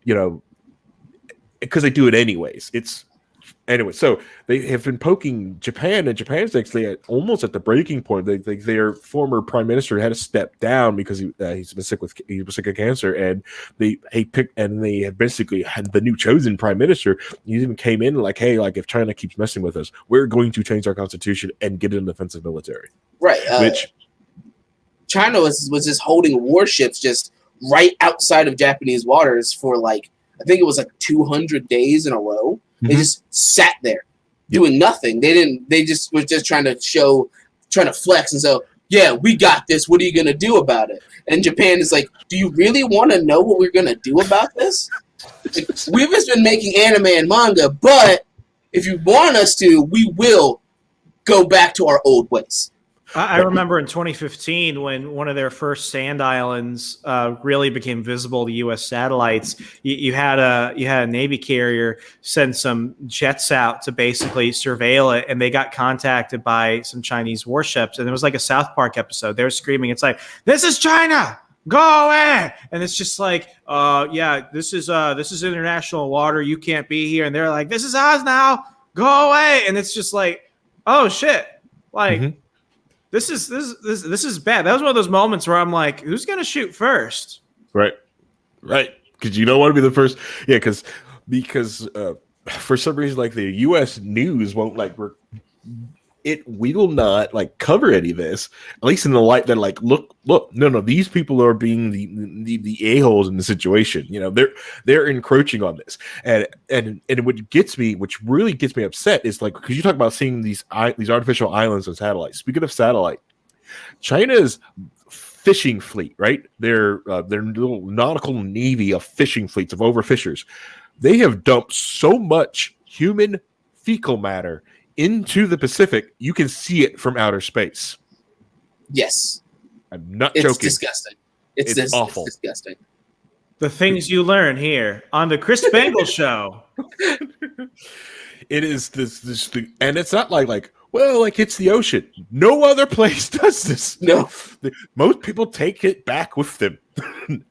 because they do it anyways. Anyway, so they have been poking Japan, and Japan's actually almost at the breaking point. Their former prime minister had to step down because he was sick of cancer, and they had basically had the new chosen prime minister. He even came in like, hey, like if China keeps messing with us, we're going to change our constitution and get an offensive military. Right. Which China was just holding warships just right outside of Japanese waters for like, I think it was like 200 days in a row. They just sat there doing nothing. They just was just trying to flex. And so, yeah, we got this. What are you going to do about it? And Japan is like, do you really want to know what we're going to do about this? Like, we've just been making anime and manga, but if you want us to, we will go back to our old ways. I remember in 2015 when one of their first sand islands really became visible to U.S. satellites. You had a Navy carrier send some jets out to basically surveil it, and they got contacted by some Chinese warships. And it was like a South Park episode. They were screaming, "It's like, this is China! Go away!" And it's just like, yeah, this is international water. You can't be here. And they're like, "This is ours now. Go away!" And it's just like, oh shit, like. Mm-hmm. This is bad. That was one of those moments where I'm like, who's going to shoot first? Right. Because you don't want to be the first. Yeah, because for some reason, like the U.S. news won't we will not like cover any of this, at least in the light that like, look, no, these people are being the a-holes in the situation. They're encroaching on this, and which really gets me upset is like, because you talk about seeing these artificial islands and satellites. Speaking of satellite, China's fishing fleet, right? Their little nautical navy of fishing fleets of overfishers, they have dumped so much human fecal matter into the Pacific, you can see it from outer space. Yes. I'm not joking. It's disgusting. It's awful. It's disgusting. The things you learn here on the Chris Spangle Show. It is this thing, and it's not like, well, like it's the ocean. No other place does this. No. Most people take it back with them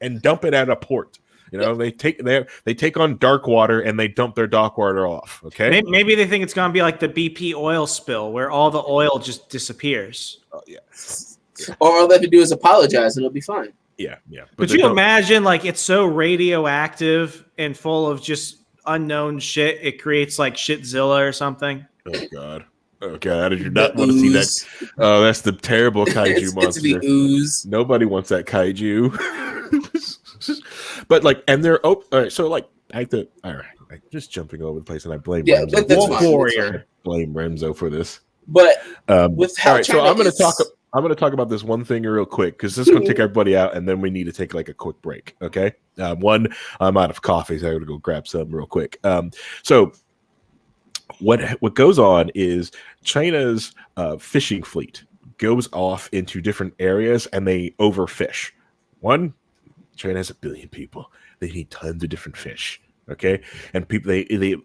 and dump it at a port. You know, they take on dark water and they dump their dark water off. Okay. Maybe they think it's gonna be like the BP oil spill, where all the oil just disappears. Oh yeah. Or all they have to do is apologize, and it'll be fine. Yeah. Yeah. Could you imagine, like, it's so radioactive and full of just unknown shit, it creates like Shitzilla or something? Oh God. Oh God. I do not want to see that. Oh, that's the terrible kaiju monster. It's the ooze. Nobody wants that kaiju. But like, and they're open. All right. So like, all right. Like, just jumping over the place, and I blame Remso. That's fine. Warrior. Blame Remso for this. But with how all right, China so I'm going is- to talk about this one thing real quick, because this is going to take everybody out, and then we need to take like a quick break. Okay. One, I'm out of coffee, so I got to go grab some real quick. So what goes on is China's fishing fleet goes off into different areas, and they overfish. One, China has 1 billion people. They need tons of different fish. Okay, and people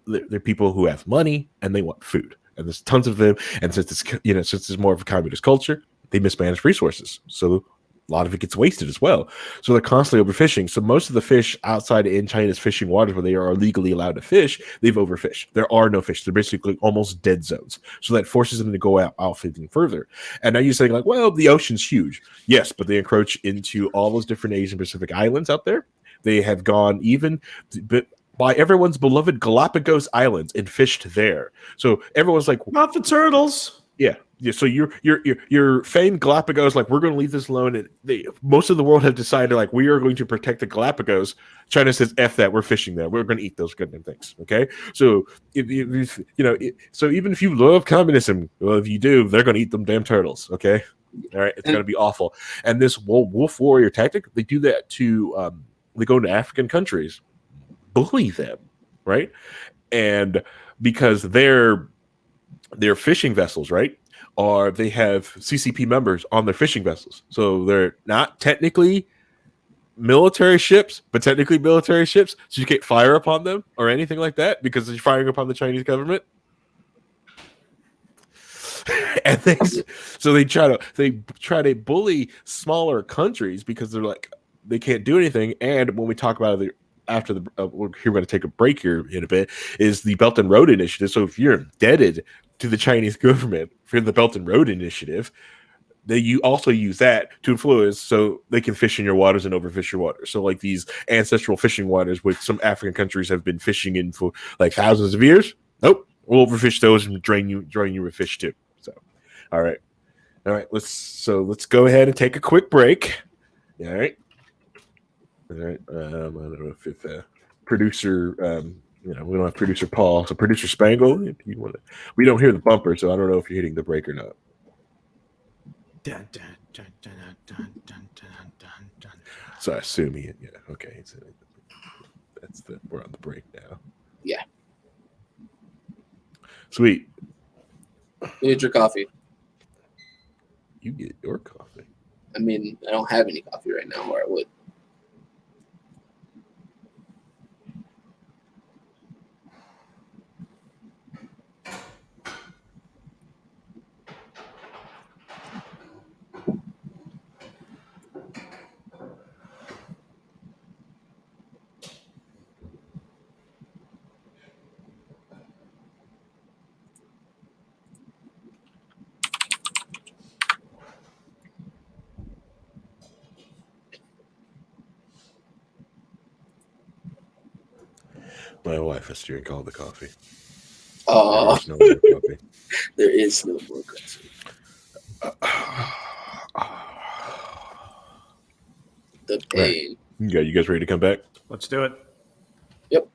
they're people who have money and they want food, and there's tons of them. And since it's more of a communist culture, they mismanage resources, so a lot of it gets wasted as well. So they're constantly overfishing. So most of the fish outside in China's fishing waters, where they are legally allowed to fish, they've overfished. There are no fish. They're basically almost dead zones. So that forces them to go out fishing further. And now you're saying like, well, the ocean's huge. Yes, but they encroach into all those different Asian Pacific islands out there. They have gone even by everyone's beloved Galapagos Islands and fished there. So everyone's like, Not the turtles. yeah. So your famed Galapagos, like, we're going to leave this alone. And most of the world have decided, like, we are going to protect the Galapagos. China says, F that, we're fishing there. We're going to eat those goddamn things. Okay. So so even if you love communism, well, if you do, they're going to eat them damn turtles. Okay. All right. It's going to be awful. And this wolf warrior tactic, they do that to, they go into African countries, bully them, right? And because their fishing vessels, right, they have CCP members on their fishing vessels, so they're not technically military ships, but technically military ships. So you can't fire upon them or anything like that because you're firing upon the Chinese government. And they try to bully smaller countries because they're like, they can't do anything. And when we talk about it after we're going to take a break here in a bit, is the Belt and Road Initiative. So if you're indebted to the Chinese government for the Belt and Road Initiative, you also use that to influence so they can fish in your waters and overfish your waters. So like these ancestral fishing waters, which some African countries have been fishing in for like thousands of years, nope, we'll overfish those and drain you with fish too. So, all right, let's go ahead and take a quick break. All right. I don't know if producer, we don't have producer Paul, so producer Spangle. If you want to, we don't hear the bumper, so I don't know if you're hitting the break or not. Dun, dun, dun, dun, dun, dun, dun, dun, dun. So I assume okay. So we're on the break now. Yeah. Sweet. You get your coffee. You get your coffee. I mean, I don't have any coffee right now, or I would. My wife has to drink all the coffee. Oh, There's no more coffee. there is no more coffee. The pain. Yeah, you guys ready to come back? Let's do it. Yep.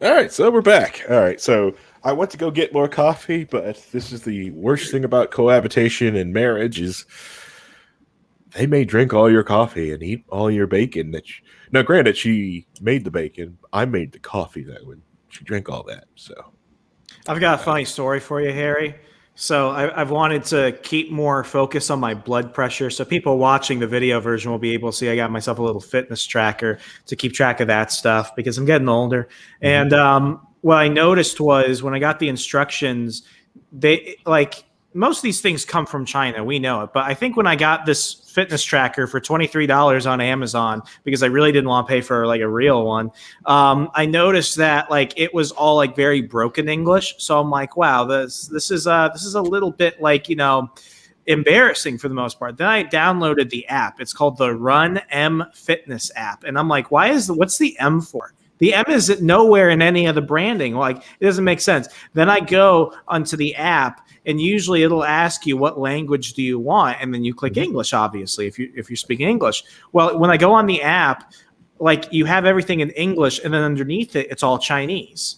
All right, so we're back. All right, so I went to go get more coffee, but this is the worst thing about cohabitation and marriage is they may drink all your coffee and eat all your bacon. Now, granted, she made the bacon. I made the coffee that would. She drank all that. So I've got a funny story for you, Harry. So I've wanted to keep more focus on my blood pressure. So people watching the video version will be able to see I got myself a little fitness tracker to keep track of that stuff because I'm getting older. And what I noticed was when I got the instructions, they like most of these things come from China. We know it. But I think when I got this fitness tracker for $23 on Amazon, because I really didn't want to pay for like a real one, I noticed that like it was all like very broken English. So I'm like, wow, this is a little bit like, embarrassing for the most part. Then I downloaded the app. It's called the Run M Fitness app. And I'm like, what's the M for? The M is nowhere in any of the branding. Like, it doesn't make sense. Then I go onto the app, and usually it'll ask you what language do you want, and then you click English, obviously, if you're speaking English. Well, when I go on the app, like, you have everything in English, and then underneath it, it's all Chinese.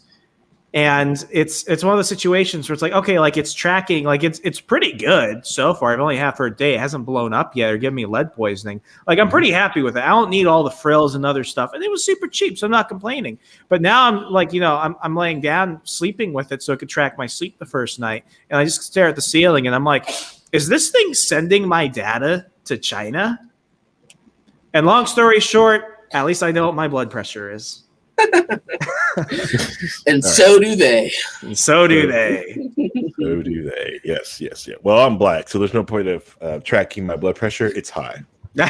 And it's one of the situations where it's like, okay, like it's tracking, like it's pretty good so far. I've only had it for a day. It hasn't blown up yet or given me lead poisoning. Like, I'm pretty happy with it. I don't need all the frills and other stuff. And it was super cheap, so I'm not complaining. But now I'm like, I'm laying down sleeping with it so it could track my sleep the first night. And I just stare at the ceiling and I'm like, is this thing sending my data to China? And long story short, at least I know what my blood pressure is. And so do they. And so do they. So do they. Yes. Well, I'm black, so there's no point of tracking my blood pressure. It's high. Yeah,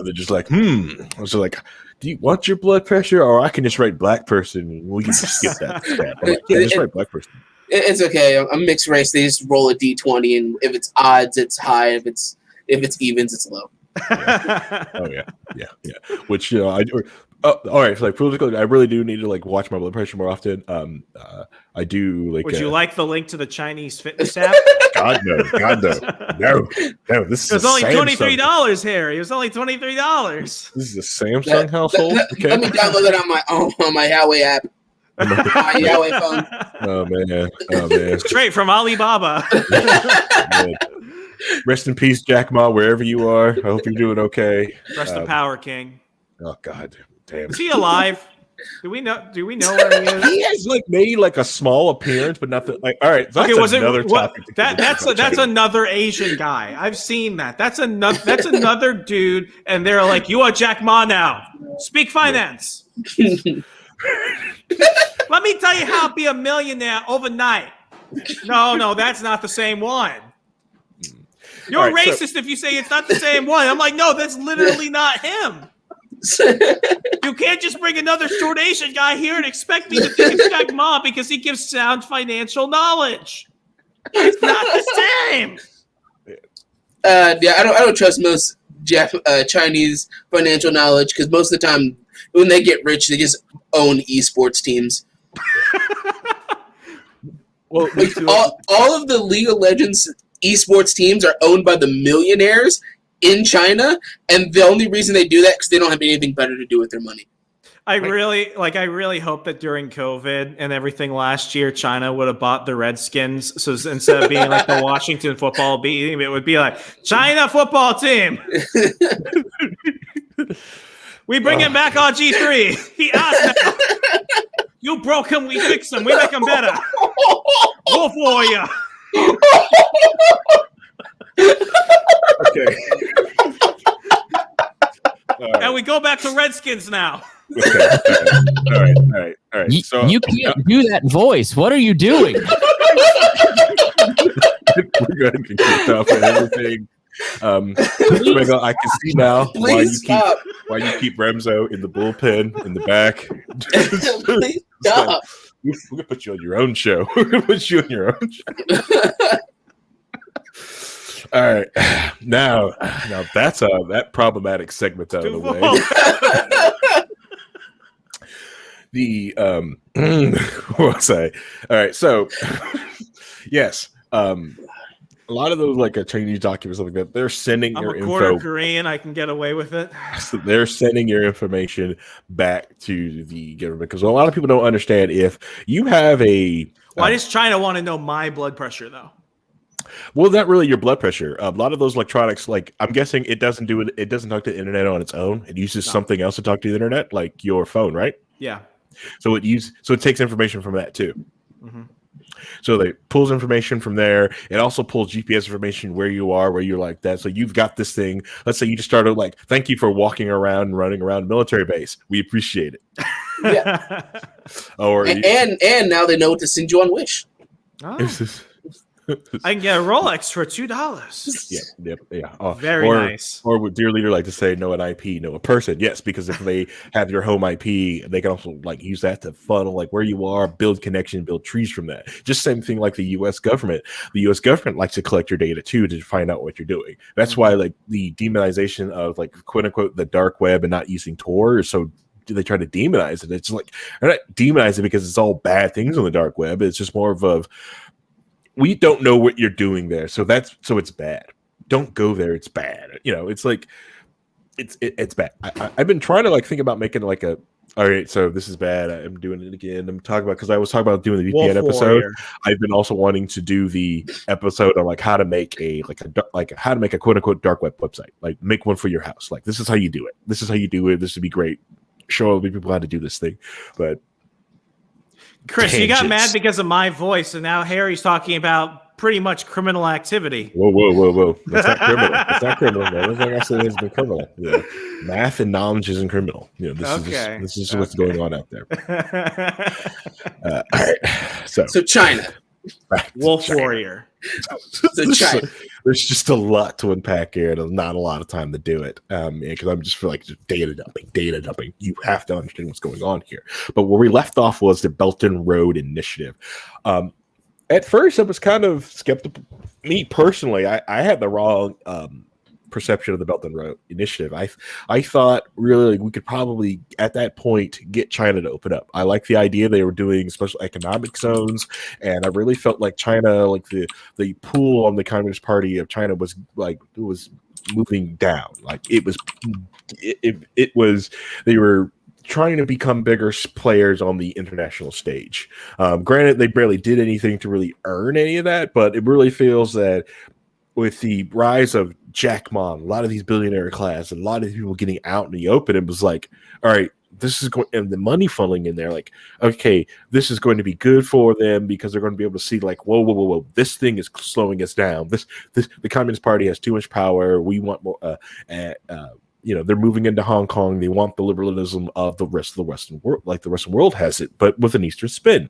they're just like, I was like, do you want your blood pressure? Or I can just write black person and we can just skip that step. I'm like, yeah, just write black person. It's okay. I'm mixed race. They just roll a d20, and if it's odds, it's high. If it's evens, it's low. Oh yeah. Which I do. All right. So like, I really do need to like watch my blood pressure more often. I do like. Would you like the link to the Chinese fitness app? God no. No. This is. It was only $23, Harry. It was only $23. This is a Samsung household. Okay. Let me download it on my Huawei app. My Huawei phone. Oh man. Straight from Alibaba. Rest in peace, Jack Ma, wherever you are. I hope you're doing okay. Rest in power, King. Oh God, damn. Is he alive? Do we know where he is? He has like made like a small appearance, but nothing like. All right, okay. Was another it topic? That's another Asian guy. I've seen that. That's another dude, and they're like, "You are Jack Ma now. Speak finance." Let me tell you how to be a millionaire overnight. No, that's not the same one. You're right, racist if you say it's not the same one. I'm like, no, that's literally not him. You can't just bring another short Asian guy here and expect me to think it's Jack Ma because he gives sound financial knowledge. It's not the same. Yeah, I don't trust most Chinese financial knowledge because most of the time when they get rich, they just own esports teams. Well, like, all of the League of Legends esports teams are owned by the millionaires in China, and the only reason they do that because they don't have anything better to do with their money. I really hope that during COVID and everything last year, China would have bought the Redskins. So instead of being like the Washington football team, it would be like China football team. We bring him back on G3. He asked now. You broke him, we fix him. We make him better. Wolf Warrior. Okay. Right. And we go back to Redskins now. Okay. All right. So you can't do that voice. What are you doing? We're going to kick off and everything. Spangle, I can see now why you keep Remso in the bullpen in the back. Please stop. We're gonna put you on your own show. We're gonna put you on your own show. All right, now that's that problematic segment out of the way. What was I? All right, so yes, a lot of those like Chinese documents like that, they're sending your info. I'm a quarter Korean. I can get away with it. So they're sending your information back to the government because a lot of people don't understand if you have a. Why does China want to know my blood pressure though? Well, not really your blood pressure. A lot of those electronics, like I'm guessing, it doesn't do it. It doesn't talk to the internet on its own. It uses something else to talk to the internet, like your phone, right? Yeah. So it takes information from that too. Mm-hmm. So they pulls information from there. It also pulls GPS information where you are, where you're like that. So you've got this thing. Let's say you just started like, thank you for walking around and running around a military base. We appreciate it. Yeah. Or and now they know what to send you on Wish. Oh. I can get a Rolex for $2. Yeah. Very nice. Or would dear leader like to say, no an IP, no a person? Yes, because if they have your home IP, they can also like use that to funnel like where you are, build connection, build trees from that. Just same thing like the U.S. government. The U.S. government likes to collect your data too to find out what you're doing. That's why like the demonization of like quote unquote the dark web and not using Tor is so. They try to demonize it. It's like they're not demonizing it because it's all bad things on the dark web. It's just more of we don't know what you're doing there, so it's bad. Don't go there; it's bad. It's like it's bad. I've been trying to like think about making like a. All right, so this is bad. I'm doing it again. I'm talking about because I was talking about doing the VPN episode. Warrior. I've been also wanting to do the episode on like how to make a how to make a quote unquote dark web website. Like make one for your house. Like this is how you do it. This is how you do it. This would be great. Show other people how to do this thing, but. Chris, you got mad because of my voice, and now Harry's talking about pretty much criminal activity. Whoa. That's not criminal. That's not criminal. The only thing I said has been criminal. Yeah. Math and knowledge isn't criminal. This is what's going on out there. All right. So China. Wolf Warrior. So China. There's just a lot to unpack here, and not a lot of time to do it. Because I'm just feel like just data dumping. You have to understand what's going on here. But where we left off was the Belt and Road Initiative. At first, I was kind of skeptical. Me personally, I had the wrong perception of the Belt and Road Initiative. I thought really we could probably at that point get China to open up. I like the idea they were doing special economic zones, and I really felt like China, like the pool on the Communist Party of China was moving down. Like it was they were trying to become bigger players on the international stage. Granted, they barely did anything to really earn any of that, but it really feels that with the rise of Jack Ma, a lot of these billionaire class, and a lot of people getting out in the open, it was like, all right, this is going, and the money funneling in there, like, okay, this is going to be good for them because they're going to be able to see, like, whoa, this thing is slowing us down. The Communist Party has too much power. We want more. They're moving into Hong Kong. They want the liberalism of the rest of the Western world, like the Western world has it, but with an Eastern spin.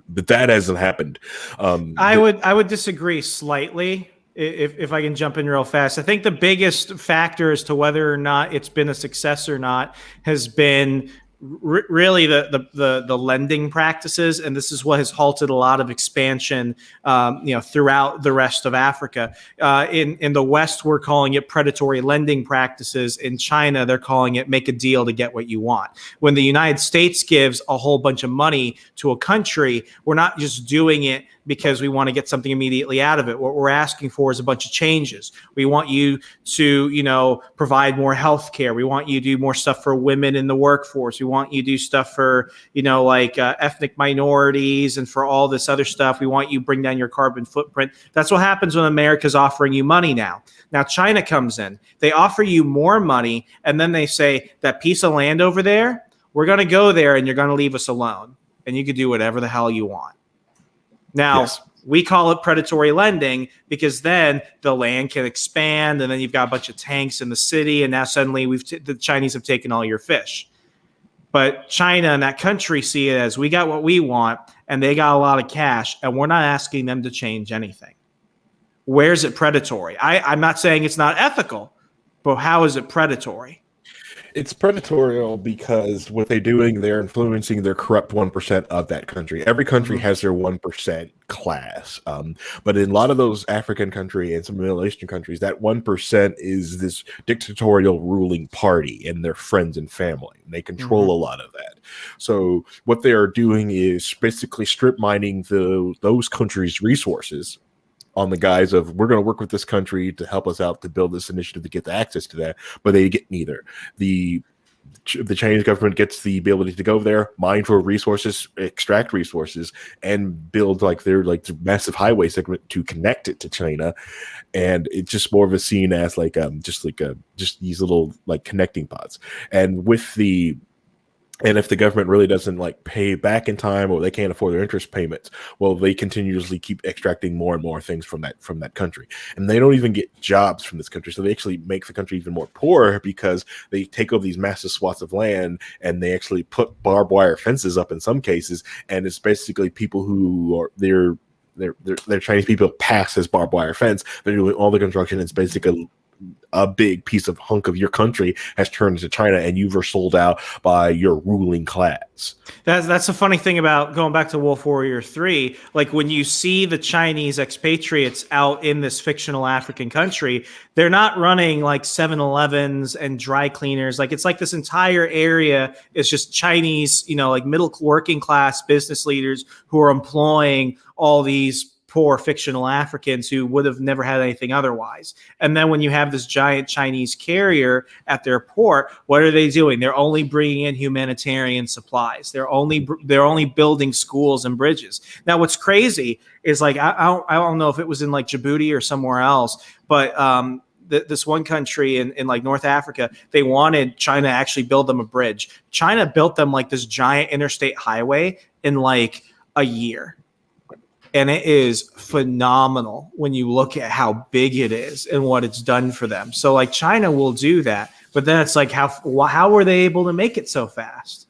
But that hasn't happened. I would disagree slightly. If I can jump in real fast, I think the biggest factor as to whether or not it's been a success or not has been really the lending practices, and this is what has halted a lot of expansion, throughout the rest of Africa. In the West, we're calling it predatory lending practices. In China, they're calling it make a deal to get what you want. When the United States gives a whole bunch of money to a country, we're not just doing it because we want to get something immediately out of it. What we're asking for is a bunch of changes. We want you to, provide more health care. We want you to do more stuff for women in the workforce. We want you to do stuff for, ethnic minorities and for all this other stuff. We want you to bring down your carbon footprint. That's what happens when America's offering you money now. Now China comes in. They offer you more money, and then they say, that piece of land over there, we're going to go there and you're going to leave us alone. And you can do whatever the hell you want. Now, yes. We call it predatory lending because then the land can expand, and then you've got a bunch of tanks in the city, and now suddenly the Chinese have taken all your fish. But China and that country see it as we got what we want, and they got a lot of cash, and we're not asking them to change anything. Where's it predatory? I'm not saying it's not ethical, but how is it predatory? It's predatory because what they're doing, they're influencing their corrupt 1% of that country. Every country has their 1% class. But in a lot of those African countries and some Middle Eastern countries, that 1% is this dictatorial ruling party and their friends and family. And they control a lot of that. So what they are doing is basically strip mining those countries' resources on the guise of we're going to work with this country to help us out to build this initiative to get the access to that, but they get neither. The Chinese government gets the ability to go there, mine for resources, extract resources, and build their massive highway segment to connect it to China, and it's just more of a scene as just these little connecting pods. And with the And if the government really doesn't like pay back in time, or they can't afford their interest payments, well, they continuously keep extracting more and more things from that country, and they don't even get jobs from this country. So they actually make the country even more poor because they take over these massive swaths of land, and they actually put barbed wire fences up in some cases, and it's basically people who are they're Chinese people pass this barbed wire fence. They're doing all the construction. It's basically a big piece of hunk of your country has turned into China, and you were sold out by your ruling class. That's the funny thing about going back to Wolf Warrior 3. Like when you see the Chinese expatriates out in this fictional African country, they're not running like 7-Elevens and dry cleaners. Like it's like this entire area is just Chinese, like middle working class business leaders who are employing all these poor fictional Africans who would have never had anything otherwise. And then when you have this giant Chinese carrier at their port, what are they doing? They're only bringing in humanitarian supplies. They're only building schools and bridges. Now, what's crazy is like I don't know if it was in like Djibouti or somewhere else, but this one country in like North Africa, they wanted China to actually build them a bridge. China built them like this giant interstate highway in like a year. And it is phenomenal when you look at how big it is and what it's done for them. So like China will do that, but then it's like how were they able to make it so fast?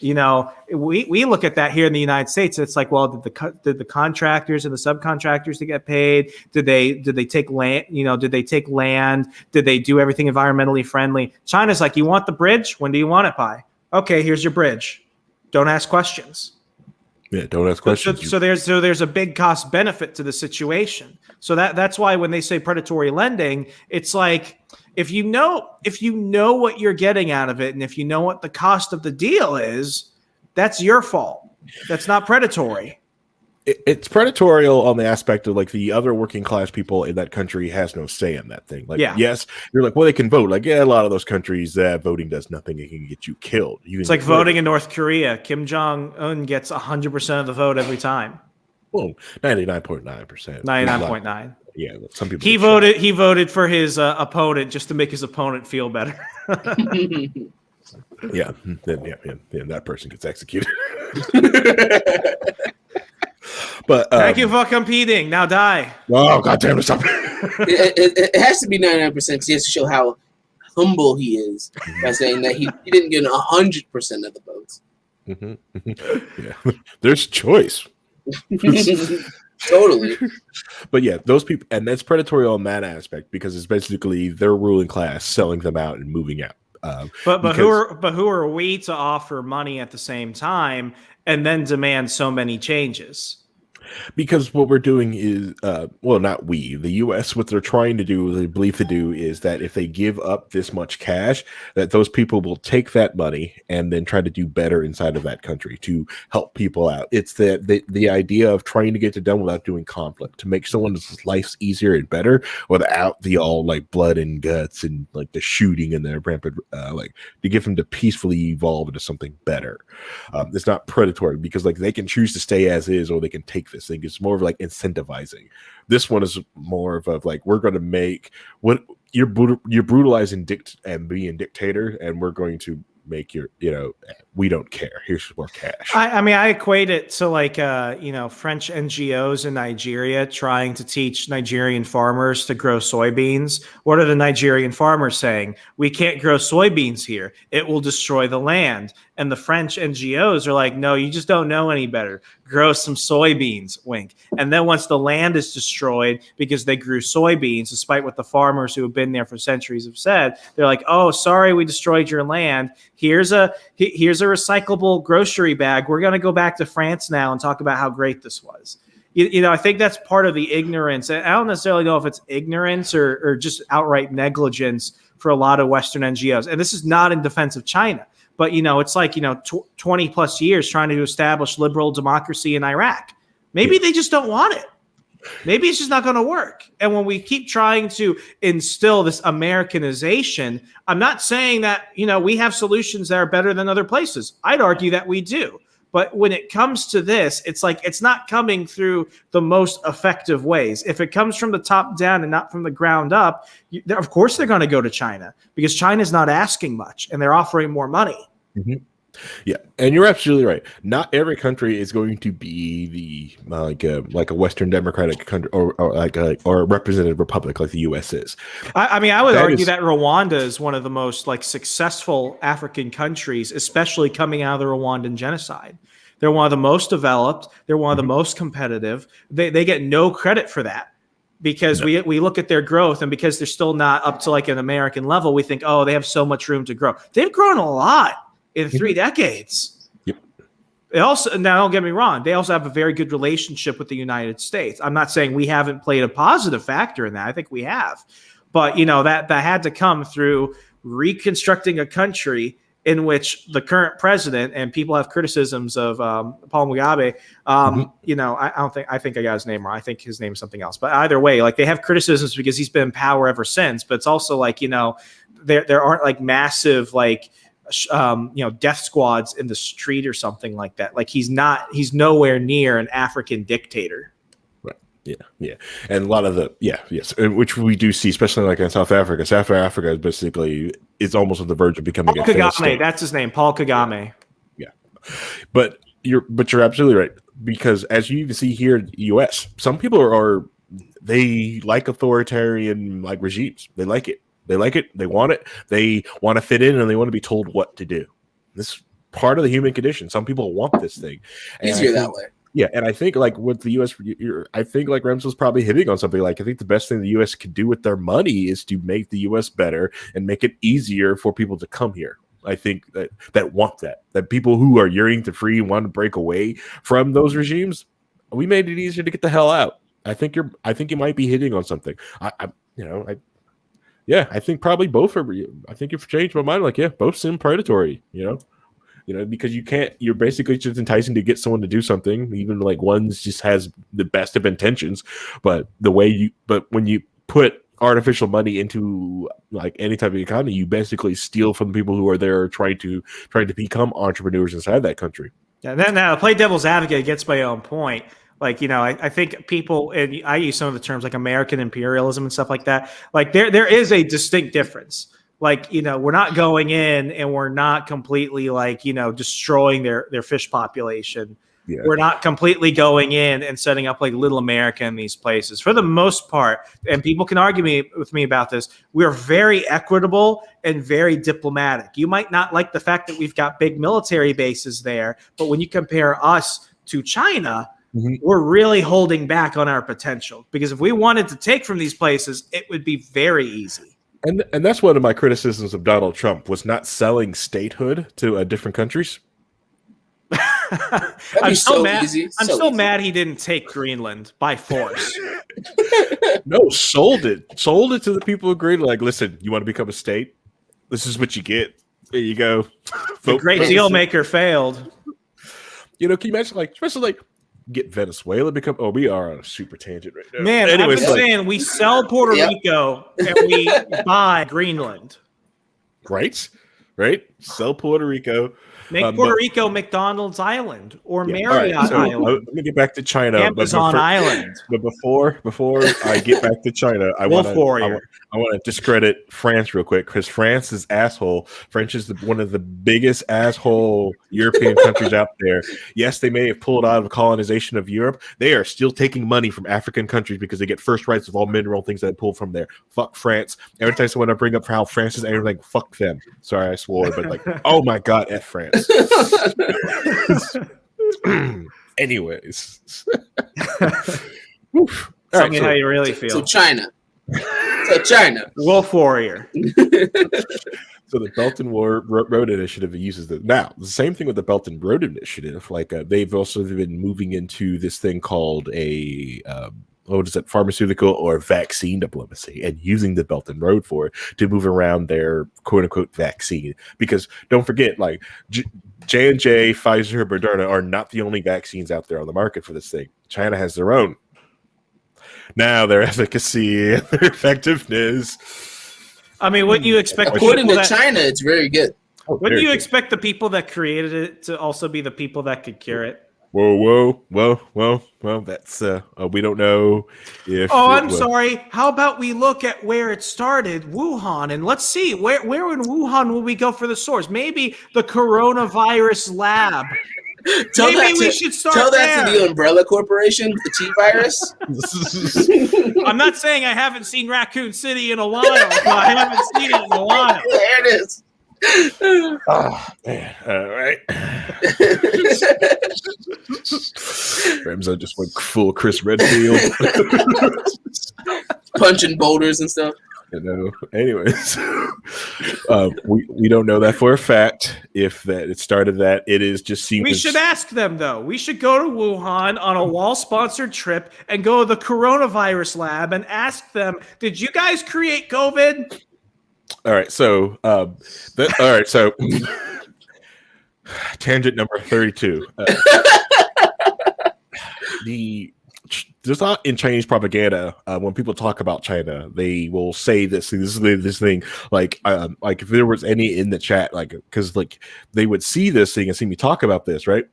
We look at that here in the United States. It's like, well, did the contractors and the subcontractors to get paid? Did they take land? Did they take land? Did they do everything environmentally friendly? China's like, you want the bridge? When do you want it by? Okay, here's your bridge. Don't ask questions. Yeah, don't ask questions. So there's a big cost benefit to the situation. So that's why when they say predatory lending, it's like if you know what you're getting out of it, and if you know what the cost of the deal is, that's your fault. That's not predatory. It's predatory on the aspect of like the other working class people in that country has no say in that thing. Like, yes, you're like, well, they can vote. Like, yeah, a lot of those countries that voting does nothing. It can get you killed. It's like voting in North Korea. Kim Jong-un gets 100% of the vote every time. Well, 99.9%. 99.9. Yeah, some people. He voted for his opponent just to make his opponent feel better. Yeah, then that person gets executed. But thank you for competing. Now die. Oh, goddamn it! Stop. It has to be 99% because he has to show how humble he is by saying that he didn't get 100% of the votes. Yeah, there's choice. Totally. But yeah, those people, and that's predatory on that aspect because it's basically their ruling class selling them out and moving out. But who are we to offer money at the same time and then demand so many changes? Because what we're doing is, not we, the U.S., what they're trying to do, they believe to do, is that if they give up this much cash, that those people will take that money and then try to do better inside of that country to help people out. It's the idea of trying to get it done without doing conflict, to make someone's life easier and better without the all like blood and guts and like the shooting and the rampant, to get them to peacefully evolve into something better. It's not predatory because like they can choose to stay as is or they can take this thing. It's more of like incentivizing. This one is more of like, we're going to make what you're brutalizing and being dictator, and we're going to make your, we don't care. Here's more cash. I equate it to like, French NGOs in Nigeria trying to teach Nigerian farmers to grow soybeans. What are the Nigerian farmers saying? We can't grow soybeans here. It will destroy the land. And the French NGOs are like, no, you just don't know any better. Grow some soybeans, wink. And then once the land is destroyed because they grew soybeans, despite what the farmers who have been there for centuries have said, they're like, oh, sorry, we destroyed your land. Here's a recyclable grocery bag. We're going to go back to France now and talk about how great this was. I think that's part of the ignorance. And I don't necessarily know if it's ignorance or just outright negligence for a lot of Western NGOs. And this is not in defense of China. But, it's like, 20 plus years trying to establish liberal democracy in Iraq. Maybe they just don't want it. Maybe it's just not going to work. And when we keep trying to instill this Americanization, I'm not saying that, we have solutions that are better than other places. I'd argue that we do. But when it comes to this, it's like it's not coming through the most effective ways. If it comes from the top down and not from the ground up, of course they're going to go to China because China's not asking much and they're offering more money. Mm-hmm. Yeah, and you're absolutely right. Not every country is going to be the like a Western democratic country or like or a representative republic like the U.S. is. I mean, I would That argue is- that Rwanda is one of the most like successful African countries, especially coming out of the Rwandan genocide. They're one of the most developed. They're one of the most competitive. They get no credit for that because we look at their growth, and because they're still not up to like an American level, we think, oh, they have so much room to grow. They've grown a lot in 3 decades. Yep. They also, now don't get me wrong, they also have a very good relationship with the United States. I'm not saying we haven't played a positive factor in that. I think we have. But, you know, that had to come through reconstructing a country in which the current president, and people have criticisms of Paul Mugabe. You know, I think I got his name wrong. I think his name is something else. But either way, like they have criticisms because he's been in power ever since. But it's also like, you know, there aren't like massive like you know, death squads in the street or something like that. Like he's nowhere near an African dictator. Right. Yeah. And a lot of which we do see, especially like in South Africa. South Africa is basically is almost on the verge of becoming Paul a failed Kagame, state. that's his name, Paul Kagame. Yeah. But you're absolutely right, because as you even see here in the US, some people they like authoritarian like regimes. They like it. They like it. They want it. They want to fit in, and they want to be told what to do. This is part of the human condition. Some people want this thing. Easier that way. Yeah, and I think like with the U.S., I think like Remso's probably hitting on something. Like I think the best thing the U.S. could do with their money is to make the U.S. better and make it easier for people to come here. I think that want that people who are yearning to free and want to break away from those regimes, we made it easier to get the hell out. I think you might be hitting on something. I think probably both are. I think you've changed my mind. Like, yeah, both seem predatory. You know, because you're basically just enticing to get someone to do something. Even like one's just has the best of intentions, but when you put artificial money into like any type of economy, you basically steal from the people who are there trying to become entrepreneurs inside that country. Yeah, then now play devil's advocate against my own point. Like, you know, I think people, and I use some of the terms like American imperialism and stuff like that. Like there is a distinct difference. Like, you know, we're not going in and we're not completely like, you know, destroying their fish population. Yeah. We're not completely going in and setting up like little America in these places. For the most part, and people can argue with me about this, we are very equitable and very diplomatic. You might not like the fact that we've got big military bases there, but when you compare us to China, we're really holding back on our potential, because if we wanted to take from these places, it would be very easy. And that's one of my criticisms of Donald Trump, was not selling statehood to different countries. I'm so mad. I'm so mad he didn't take Greenland by force. No, sold it to the people of Greenland. Like, listen, you want to become a state? This is what you get. There you go. The great deal maker failed. You know, can you imagine, like, especially like, get Venezuela become? Oh, we are on a super tangent right now. Man, anyways, I've been saying we sell Puerto Rico and we buy Greenland. Right. Sell Puerto Rico. Make Puerto Rico McDonald's Island or Marriott Island. Let me get back to China. Amazon Island. But before I get back to China, I want to discredit France real quick, because France is asshole. France is one of the biggest asshole European countries out there. Yes, they may have pulled out of colonization of Europe. They are still taking money from African countries because they get first rights of all mineral things that they pull from there. Fuck France. Every time someone I bring up how France is, everything, fuck them. Sorry, I swore, but like, oh my god, F France. Anyways, Tell me how you really feel. So China, Wolf Warrior. So the Belt and Road Initiative uses the same thing with the Belt and Road Initiative. Like they've also been moving into this thing called pharmaceutical or vaccine diplomacy, and using the Belt and Road for it to move around their quote unquote vaccine. Because don't forget, like J&J, Pfizer, Moderna are not the only vaccines out there on the market for this thing. China has their own. Now their efficacy and their effectiveness. I mean, wouldn't you expect? According to China, it's very good. Wouldn't you expect the people that created it to also be the people that could cure it? Well. That's we don't know if. Oh, I'm sorry. How about we look at where it started, Wuhan, and let's see where in Wuhan will we go for the source? Maybe the coronavirus lab. Maybe we should start Tell there. that to the Umbrella Corporation, the T virus. I'm not saying I haven't seen Raccoon City in a while, but I haven't seen it in a while. There it is. Oh man! All right. Remso just went full Chris Redfield, punching boulders and stuff. You know. Anyways, we don't know that for a fact. If that it started that, it is just seems. We should ask them though. We should go to Wuhan on a wall-sponsored trip and go to the coronavirus lab and ask them, "Did you guys create COVID?" All right, so tangent number 32. There's not in Chinese propaganda when people talk about China, they will say this thing like if there was any in the chat, like because like they would see this thing and see me talk about this, right?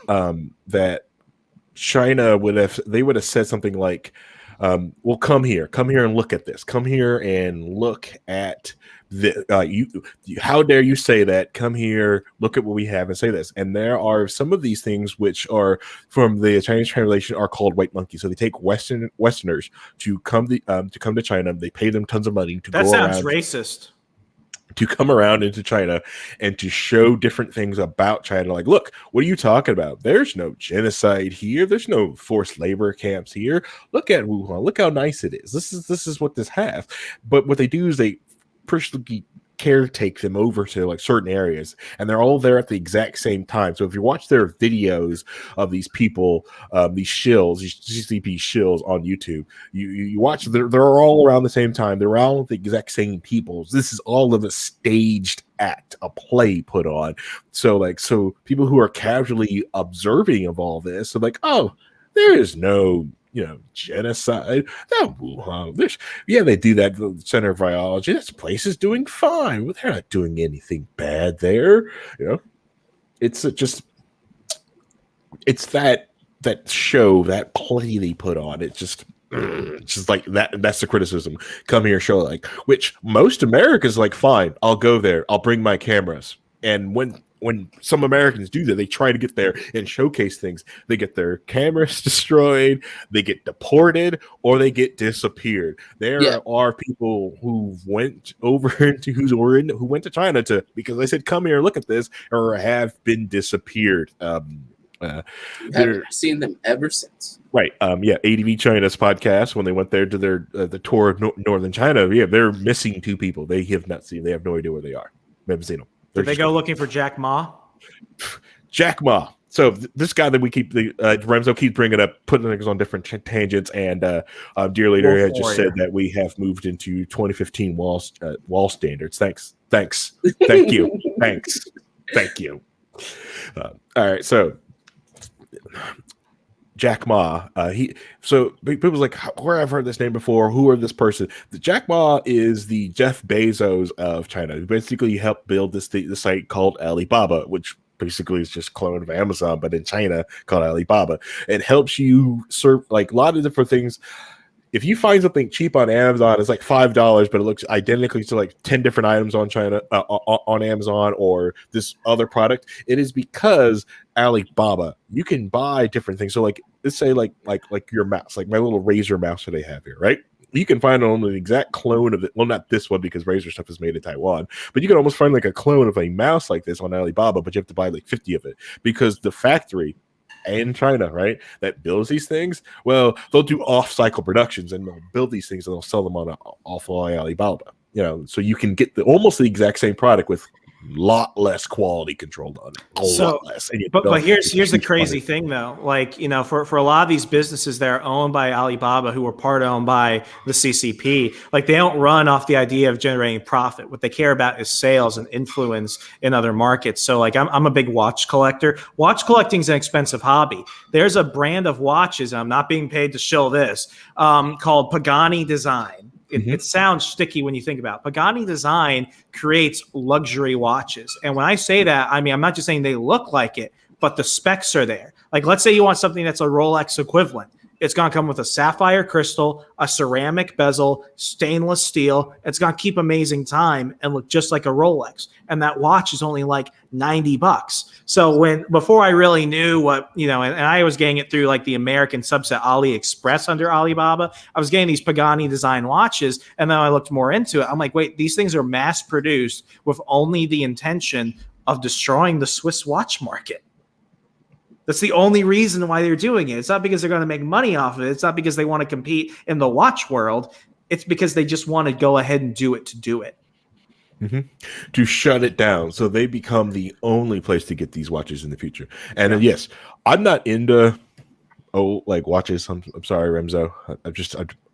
That China would have said something like, well, come here and look at this. Come here and look at how dare you say that? Come here, look at what we have and say this. And there are some of these things which are from the Chinese translation are called white monkeys. So they take Westerners to come to China. They pay them tons of money to go around. That sounds racist. To come around into China and to show different things about China. Like, look, what are you talking about? There's no genocide here. There's no forced labor camps here. Look at Wuhan. Look how nice it is. This is what this has. But what they do is they personally caretake them over to like certain areas, and they're all there at the exact same time. So if you watch their videos of these people, these shills, these GCP shills on YouTube, you watch, they're all around the same time. They're all the exact same people. This is all of a staged act, a play put on. So people who are casually observing of all this are like, oh, there is no genocide. Yeah, they do that. The Center of Biology. This place is doing fine. They're not doing anything bad there. It's that show, that play they put on. It's just like that. That's the criticism. Come here, show like, which most Americans like. Fine, I'll go there. I'll bring my cameras. And when some Americans do that, they try to get there and showcase things. They get their cameras destroyed, they get deported, or they get disappeared. There are people who went over who went to China because they said, "Come here, look at this," or have been disappeared. Haven't seen them ever since. Right. ADV China's podcast, when they went there to their the tour of northern China, they're missing 2 people. They have not seen. They have no idea where they are. They haven't seen them. Did they go looking for Jack Ma? Jack Ma. So this guy that we keep Remso keeps bringing up, putting things on different tangents, and dear leader had just said that we have moved into 2015 wall standards. Thank you, thank you. All right, so Jack Ma. People's like, where I've heard this name before. Who are this person? The Jack Ma is the Jeff Bezos of China. Who basically helped build the site called Alibaba, which basically is just a clone of Amazon, but in China called Alibaba. It helps you serve like a lot of different things. If you find something cheap on Amazon, it's like $5, but it looks identically to like 10 different items on on Amazon or this other product. It is because Alibaba, you can buy different things. So like, let's say like your mouse, like my little Razer mouse that I have here, right? You can find on an exact clone of it. Well, not this one because Razer stuff is made in Taiwan, but you can almost find like a clone of a mouse like this on Alibaba, but you have to buy like 50 of it because the factory in China, right, that builds these things, well, they'll do off-cycle productions and they'll build these things and they'll sell them on Alibaba. So you can get almost the exact same product with a lot less quality controlled on it. Lot less. But here's the crazy thing though. Like, for a lot of these businesses that are owned by Alibaba, who are part owned by the CCP, like they don't run off the idea of generating profit. What they care about is sales and influence in other markets. So like I'm a big watch collector. Watch collecting is an expensive hobby. There's a brand of watches, and I'm not being paid to show this, called Pagani Design. It sounds sticky when you think about it. Pagani Design creates luxury watches. And when I say that, I mean, I'm not just saying they look like it, but the specs are there. Like, let's say you want something that's a Rolex equivalent. It's going to come with a sapphire crystal, a ceramic bezel, stainless steel. It's going to keep amazing time and look just like a Rolex. And that watch is only like $90. So before I really knew what, and I was getting it through like the American subset AliExpress under Alibaba, I was getting these Pagani design watches. And then I looked more into it. I'm like, wait, these things are mass produced with only the intention of destroying the Swiss watch market. That's the only reason why they're doing it. It's not because they're going to make money off of it. It's not because they want to compete in the watch world. It's because they just want to go ahead and do it to do it. Mm-hmm. To shut it down. So they become the only place to get these watches in the future. And yes, I'm not into watches. I'm sorry, Remso.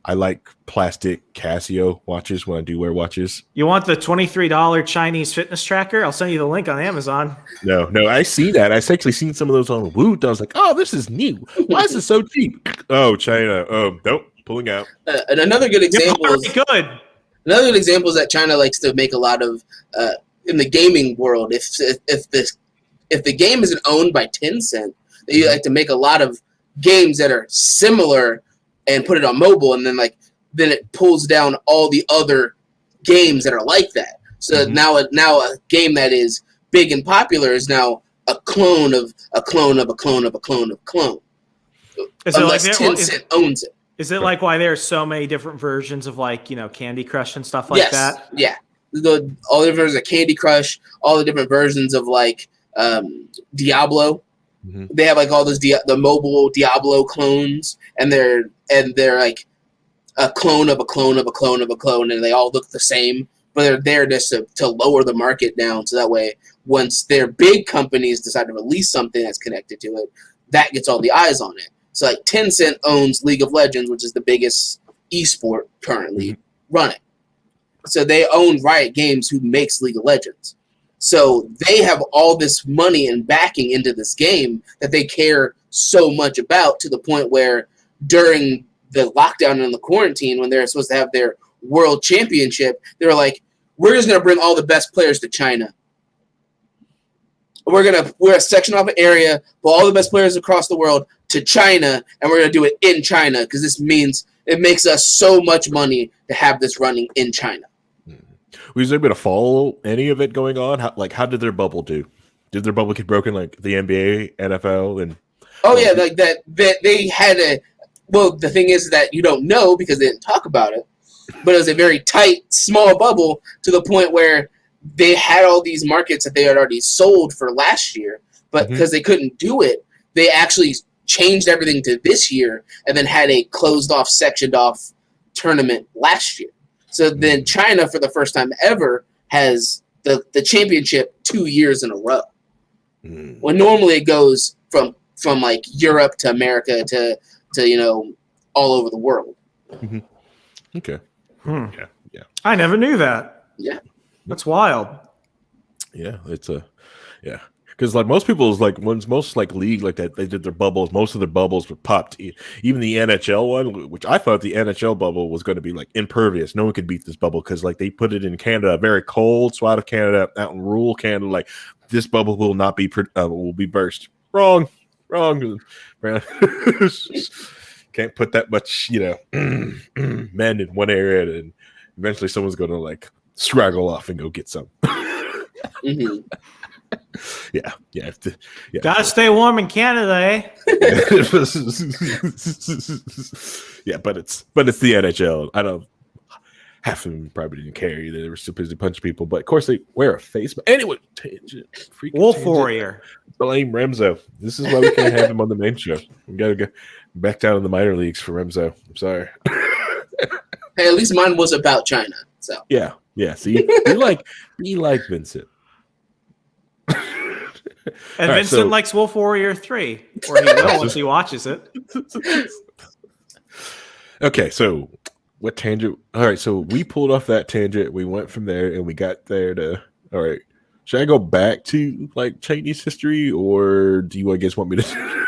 I like plastic Casio watches when I do wear watches. You want the $23 Chinese fitness tracker? I'll send you the link on Amazon. No, I see that. I've actually seen some of those on Woot. I was like, oh, this is new. Why is it so cheap? Oh, China. Oh, nope, pulling out. And another good example is that China likes to make a lot of in the gaming world. If the game isn't owned by Tencent, they like to make a lot of games that are similar and put it on mobile, and then it pulls down all the other games that are like that. So now a game that is big and popular is now a clone of a clone of a clone of a clone of a clone. Unless Tencent owns it. Is it like why there are so many different versions of Candy Crush and stuff like that? Yeah. All the versions of Candy Crush, all the different versions of Diablo. Mm-hmm. They have all those the mobile Diablo clones, and they're like a clone of a clone of a clone of a clone, and they all look the same, but they're there just to lower the market down, so that way once their big companies decide to release something that's connected to it, that gets all the eyes on it. So Tencent owns League of Legends, which is the biggest esport currently running. So they own Riot Games, who makes League of Legends. So they have all this money and backing into this game that they care so much about, to the point where during the lockdown and the quarantine, when they're supposed to have their world championship, they were like, we're just going to bring all the best players to China. We're going to section off an area, put all the best players across the world to China, and we're going to do it in China, because this means it makes us so much money to have this running in China. Was there able to follow any of it going on? How did their bubble do? Did their bubble get broken like the NBA, NFL, and? Oh yeah, like that they had a. Well, the thing is that you don't know because they didn't talk about it, but it was a very tight, small bubble, to the point where they had all these markets that they had already sold for last year, but because they couldn't do it, they actually changed everything to this year, and then had a closed off, sectioned off tournament last year. So then China, for the first time ever, has the championship 2 years in a row. When normally it goes from Europe to America to all over the world. Okay. Yeah. I never knew that. Yeah. That's wild. Yeah, it's because most people's most league like that, they did their bubbles. Most of their bubbles were popped. Even the NHL one, which I thought the NHL bubble was going to be impervious. No one could beat this bubble because they put it in Canada, a very cold swat of Canada, out in rural Canada. This bubble will not be will be burst. Wrong. Can't put that much men in one area, and eventually someone's going to straggle off and go get some. Yeah. Gotta stay warm in Canada, eh? Yeah, but it's the NHL. I don't. Half of them probably didn't care either. They were still busy punching people, but of course they wear a face. But anyway, Wolf Warrior. Blame Remso. This is why we can't have him on the main show. We gotta go back down in the minor leagues for Remso. I'm sorry. Hey, at least mine was about China. So yeah. See, be like Vincent. And right, Vincent likes Wolf Warrior 3, or he will once he watches it. Okay, so what tangent? All right, so we pulled off that tangent. We went from there, and we got there to. All right, should I go back to Chinese history, or do you guys want me to?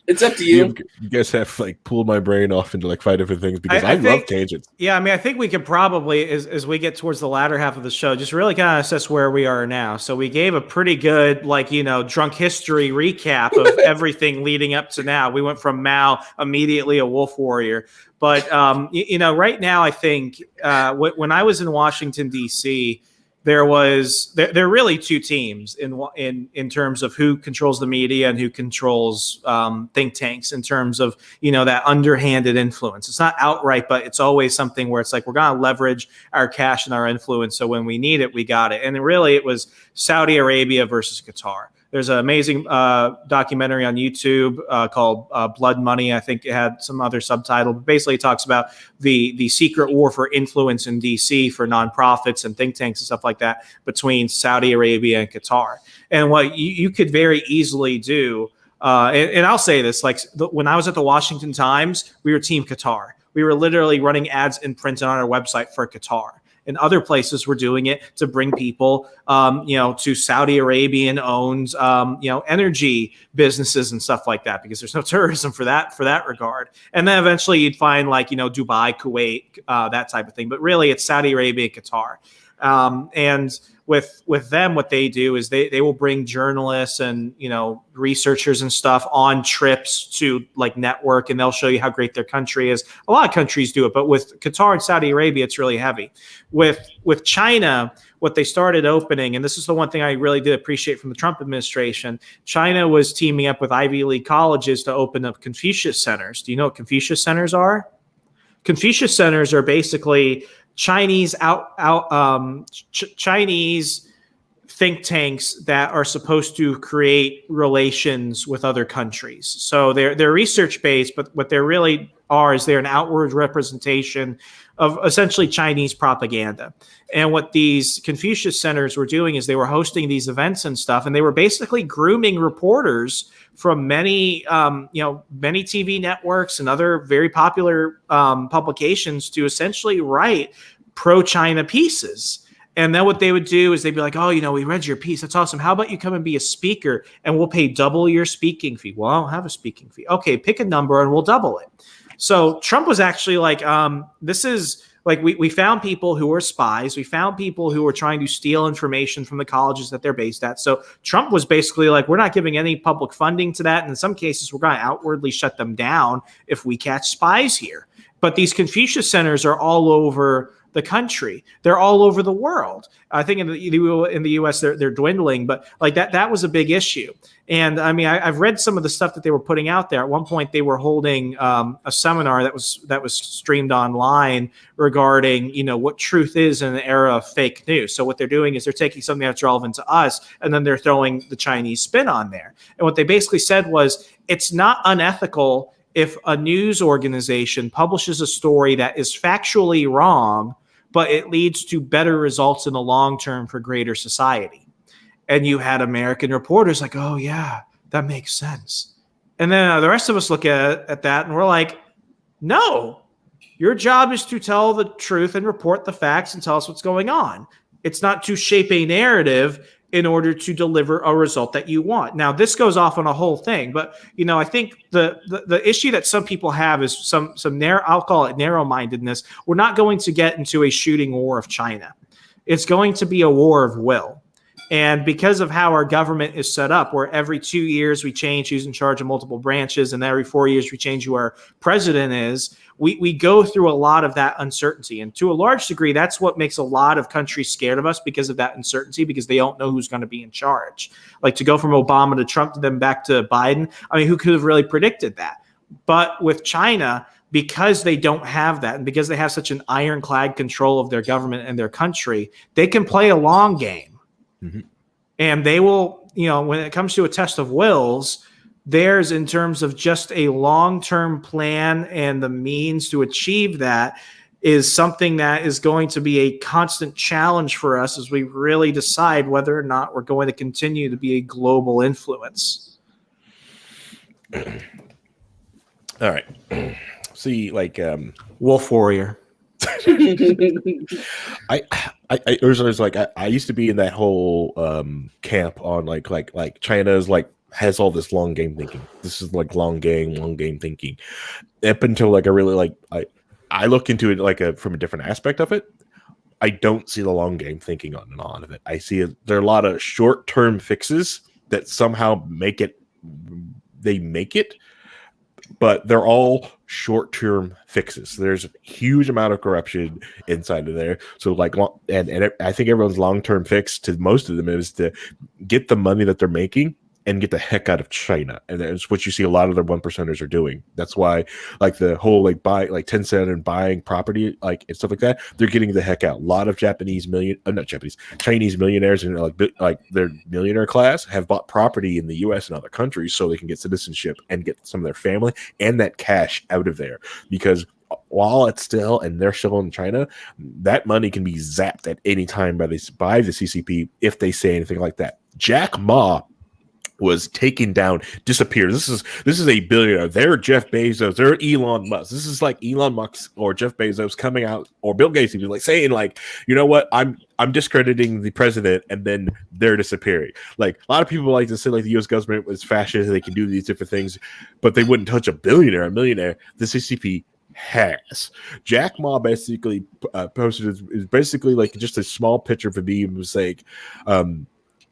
It's up to you. You guys have like pulled my brain off into like 5 different things because I love tangents. Yeah, I mean, I think we could probably, as we get towards the latter half of the show, just really kind of assess where we are now. So we gave a pretty good, like, drunk history recap of everything leading up to now. We went from Mao immediately a wolf warrior. But, right now, I think when I was in Washington, D.C., there are really two teams in terms of who controls the media and who controls think tanks in terms of that underhanded influence. It's not outright, but it's always something where it's like we're going to leverage our cash and our influence, so when we need it, we got it. And really, it was Saudi Arabia versus Qatar. There's an amazing documentary on YouTube called Blood Money. I think it had some other subtitle, but basically it talks about the secret war for influence in DC for nonprofits and think tanks and stuff like that between Saudi Arabia and Qatar. And what you could very easily do, and I'll say this, like when I was at the Washington Times, we were Team Qatar. We were literally running ads in print and on our website for Qatar. And other places were doing it to bring people, to Saudi Arabian-owned, energy businesses and stuff like that, because there's no tourism for that regard. And then eventually you'd find Dubai, Kuwait, that type of thing. But really, it's Saudi Arabia, Qatar, and with them, what they do is they will bring journalists and researchers and stuff on trips to network, and they'll show you how great their country is. A lot of countries do it, but with Qatar and Saudi Arabia, it's really heavy. With China, what they started opening, and this is the one thing I really did appreciate from the Trump administration, China was teaming up with Ivy League colleges to open up Confucius centers. Do you know what Confucius centers are? Confucius centers are basically Chinese Chinese think tanks that are supposed to create relations with other countries. So they're research based, but what they really are is they're an outward representation of essentially Chinese propaganda. And what these Confucius centers were doing is they were hosting these events and stuff, and they were basically grooming reporters from many TV networks and other very popular publications to essentially write pro-China pieces. And then what they would do is they'd be like, oh, we read your piece. That's awesome. How about you come and be a speaker and we'll pay double your speaking fee? Well, I don't have a speaking fee. Okay, pick a number and we'll double it. So Trump was actually like, this is like we found people who were spies. We found people who were trying to steal information from the colleges that they're based at. So Trump was basically like, we're not giving any public funding to that. And in some cases, we're going to outwardly shut them down if we catch spies here. But these Confucius centers are all over the country. They're all over the world. I think in the U.S. they're dwindling, but that was a big issue. And I mean, I've read some of the stuff that they were putting out there. At one point, they were holding a seminar that was streamed online regarding what truth is in an era of fake news. So what they're doing is they're taking something that's relevant to us, and then they're throwing the Chinese spin on there. And what they basically said was, it's not unethical if a news organization publishes a story that is factually wrong, but it leads to better results in the long term for greater society. And you had American reporters like, oh, yeah, that makes sense. And then the rest of us look at that and we're like, no, your job is to tell the truth and report the facts and tell us what's going on. It's not to shape a narrative in order to deliver a result that you want. Now, this goes off on a whole thing, but I think the issue that some people have is some narrow, I'll call it narrow-mindedness. We're not going to get into a shooting war of China. It's going to be a war of will. And because of how our government is set up, where every 2 years we change who's in charge of multiple branches, and every 4 years we change who our president is, we go through a lot of that uncertainty. And to a large degree, that's what makes a lot of countries scared of us, because of that uncertainty, because they don't know who's going to be in charge. Like to go from Obama to Trump to then back to Biden, I mean, who could have really predicted that? But with China, because they don't have that, and because they have such an ironclad control of their government and their country, they can play a long game. Mm-hmm. And they will, when it comes to a test of wills, theirs in terms of just a long-term plan and the means to achieve that is something that is going to be a constant challenge for us as we really decide whether or not we're going to continue to be a global influence. All right. See, Wolf Warrior. I used to be in that whole camp on like China's like has all this long game thinking. This is like long game thinking. Up until like I look into it like from a different aspect of it. I don't see the long game thinking on a lot of it. I see there are a lot of short term fixes that somehow make it, but they're all short term fixes. There's a huge amount of corruption inside of there. So like, and I think everyone's long term fix to most of them is to get the money that they're making and get the heck out of China. And that's what you see a lot of their 1%ers are doing. That's why like the whole like Tencent and buying property like and stuff like that, they're getting the heck out. A lot of Chinese millionaires and like their millionaire class have bought property in the US and other countries so they can get citizenship and get some of their family and that cash out of there. Because while it's still and they're still in China, that money can be zapped at any time by the CCP if they say anything like that. Jack Ma was taken down, disappeared. This is a billionaire. They're Jeff Bezos. They're Elon Musk. This is like Elon Musk or Jeff Bezos coming out, or Bill Gates even like saying like, you know what, I'm discrediting the president, and then they're disappearing. Like a lot of people like to say like the U.S. government was fascist, they can do these different things, but they wouldn't touch a millionaire. The CCP has. Jack Ma basically posted is basically like just a small picture of a meme. Was like,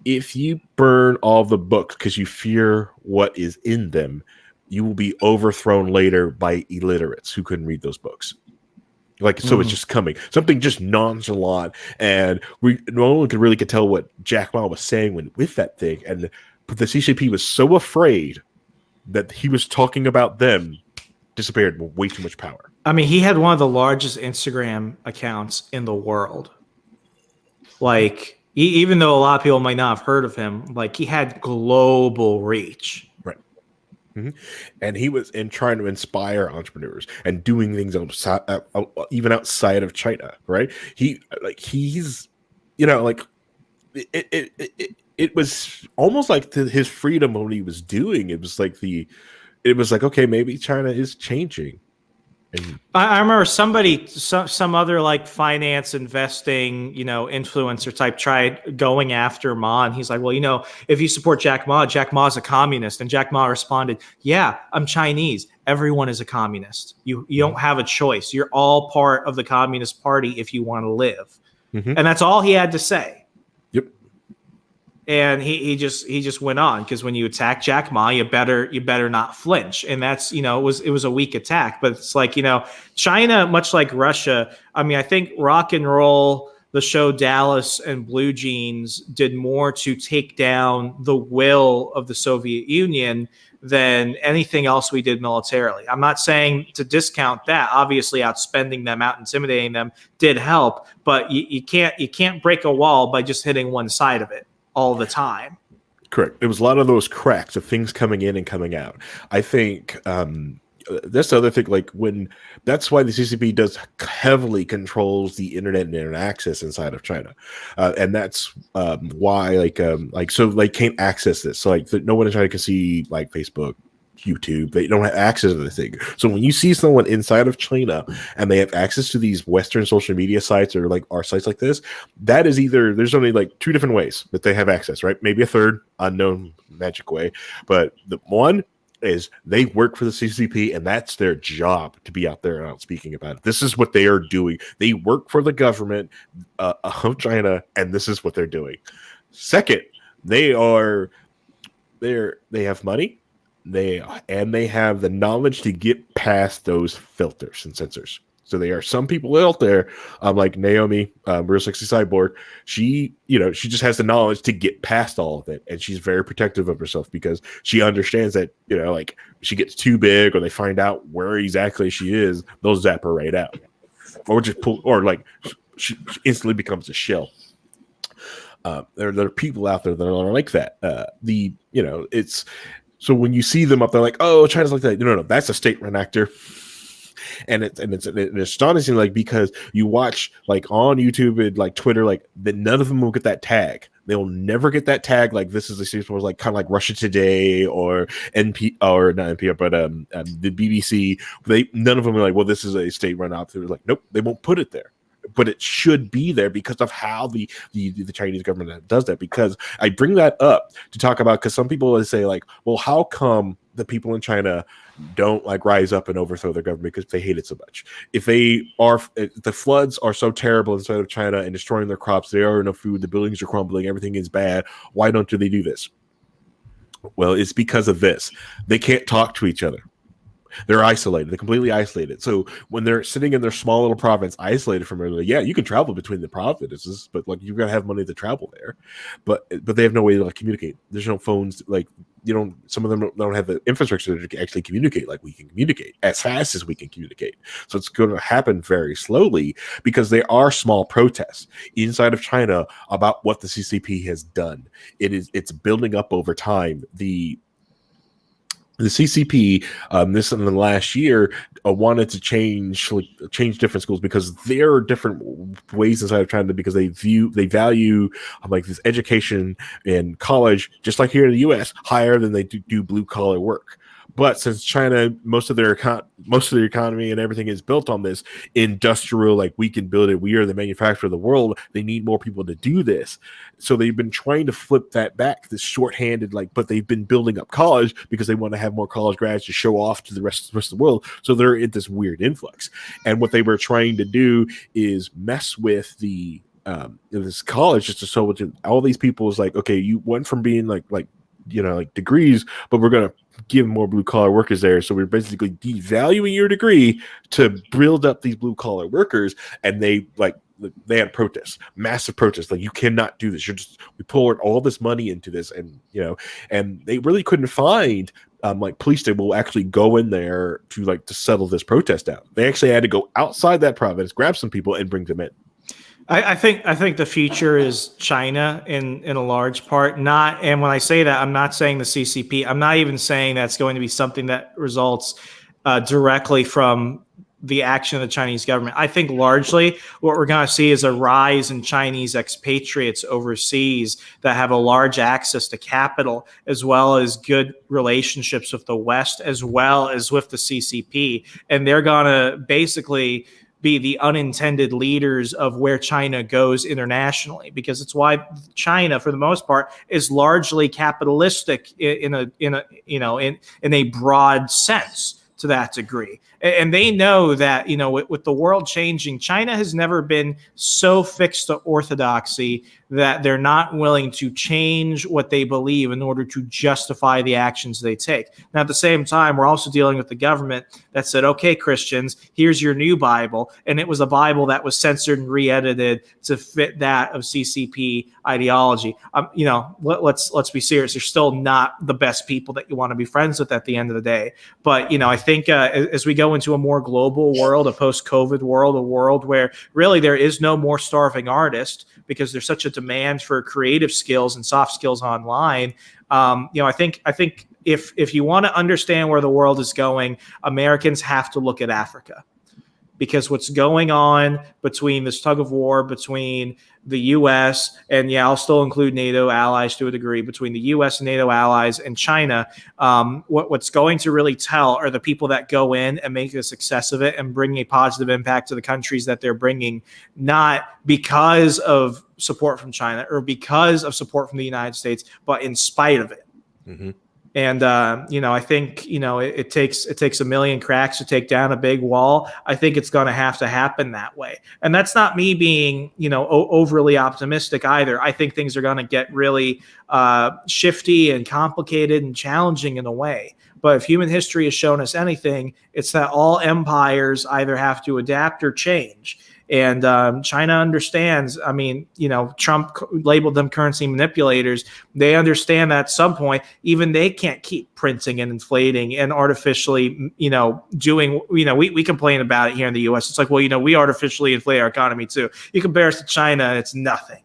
if you burn all the books because you fear what is in them, you will be overthrown later by illiterates who couldn't read those books. Like, so it's just coming. Something just nonchalant. And no one could tell what Jack Ma was saying with that thing. And but the CCP was so afraid that he was talking about them, disappeared with way too much power. I mean, he had one of the largest Instagram accounts in the world. Like, even though a lot of people might not have heard of him, like he had global reach. Right. Mm-hmm. And he was trying to inspire entrepreneurs and doing things outside, even outside of China. Right. He's, you know, like it was almost like his freedom when he was doing. It was like, okay, maybe China is changing. And I remember some other like finance investing, you know, influencer type tried going after Ma, and he's like, well, you know, if you support Jack Ma's a communist. And Jack Ma responded, yeah, I'm Chinese. Everyone is a communist. You don't have a choice. You're all part of the Communist Party if you want to live. Mm-hmm. And that's all he had to say. Yep. And he just went on, because when you attack Jack Ma, you better not flinch. And that's, you know, it was a weak attack, but it's like, you know, China, much like Russia. I mean, I think Rock and Roll, the show Dallas, and Blue Jeans did more to take down the will of the Soviet Union than anything else we did militarily. I'm not saying to discount that. Obviously, outspending them, out intimidating them did help, but you can't break a wall by just hitting one side of it all the time. Correct. There was a lot of those cracks of things coming in and coming out. I think that's the other thing. Like that's why the CCP does heavily controls the internet and internet access inside of China, and that's why so they can't access this. So like no one in China can see like Facebook, YouTube. They don't have access to the thing. So when you see someone inside of China and they have access to these Western social media sites or like our sites like this, that is either there's only like two different ways that they have access, right? Maybe a third unknown magic way, but the one is they work for the CCP and that's their job to be out there and out speaking about it. This is what they are doing. They work for the government of China, and this is what they're doing. Second, they have money. They have the knowledge to get past those filters and censors. So there are some people out there, like Naomi, Real Sexy Cyborg. She just has the knowledge to get past all of it, and she's very protective of herself because she understands that, you know, like she gets too big or they find out where exactly she is, they'll zap her right out, or just pull, or like she instantly becomes a shell. There are people out there that are like that. It's. So when you see them up there, like, oh, China's like that. No, that's a state-run actor, and it's astonishing, like, because you watch like on YouTube and like Twitter, like that none of them will get that tag. They will never get that tag. Like this is a series where like kind of like Russia Today or NP or not NPR, but the BBC. None of them are like, well, this is a state-run outfit. Like, nope, they won't put it there. but it should be there because of how the Chinese government does that. Because I bring that up to talk about, because some people would say like, well, how come the people in China don't like rise up and overthrow their government because they hate it so much? If the floods are so terrible inside of China and destroying their crops, there are no food, the buildings are crumbling, everything is bad, why don't they do this? Well, it's because of this. They can't talk to each other. They're isolated. They're completely isolated. So when they're sitting in their small little province, isolated from everybody, yeah, you can travel between the provinces, but like you've got to have money to travel there. But they have no way to like communicate. There's no phones. Like some of them don't have the infrastructure to actually communicate like we can communicate as fast as we can communicate. So it's going to happen very slowly because there are small protests inside of China about what the CCP has done. It's building up over time. The CCP, this in the last year, wanted to change different schools because there are different ways inside of China because they value like this education in college, just like here in the U.S., higher than they do blue collar work. But since China, most of their economy and everything is built on this industrial, like we can build it, we are the manufacturer of the world. They need more people to do this, so they've been trying to flip that back. This shorthanded, but they've been building up college because they want to have more college grads to show off to the rest of the world. So they're in this weird influx, and what they were trying to do is mess with this college just to show all these people is like, okay, you went from being like degrees, but we're gonna give more blue collar workers there. So we're basically devaluing your degree to build up these blue collar workers. And they had protests, massive protests. Like, you cannot do this. We poured all this money into this, and and they really couldn't find police that will actually go in there to settle this protest out. They actually had to go outside that province, grab some people, and bring them in. I think the future is China in a large part. And when I say that, I'm not saying the CCP. I'm not even saying that's going to be something that results directly from the action of the Chinese government. I think largely what we're going to see is a rise in Chinese expatriates overseas that have a large access to capital, as well as good relationships with the West, as well as with the CCP. And they're going to basically be the unintended leaders of where China goes internationally, because it's why China, for the most part, is largely capitalistic in a broad sense to that degree. And they know that, with the world changing, China has never been so fixed to orthodoxy that they're not willing to change what they believe in order to justify the actions they take. Now, at the same time, we're also dealing with the government that said, okay, Christians, here's your new Bible. And it was a Bible that was censored and re-edited to fit that of CCP ideology. Let's be serious. They're still not the best people that you want to be friends with at the end of the day. But, I think as we go into a more global world, a post-COVID world, a world where really there is no more starving artist because there's such a demand for creative skills and soft skills online. I think if you want to understand where the world is going, Americans have to look at Africa, because what's going on between this tug of war between the U.S. and I'll still include NATO allies to a degree, between the U.S. and NATO allies and China, what's going to really tell are the people that go in and make a success of it and bring a positive impact to the countries that they're bringing, not because of support from China or because of support from the United States, but in spite of it. Mm-hmm. And, I think, it takes a million cracks to take down a big wall. I think it's going to happen that way. And that's not me being, overly optimistic either. I think things are going to get really shifty and complicated and challenging in a way. But if human history has shown us anything, it's that all empires either have to adapt or change. And China understands. Trump labeled them currency manipulators. They understand that at some point, even they can't keep printing and inflating and artificially, doing, we complain about it here in the U.S. It's like, well, we artificially inflate our economy too. You compare us to China, and it's nothing.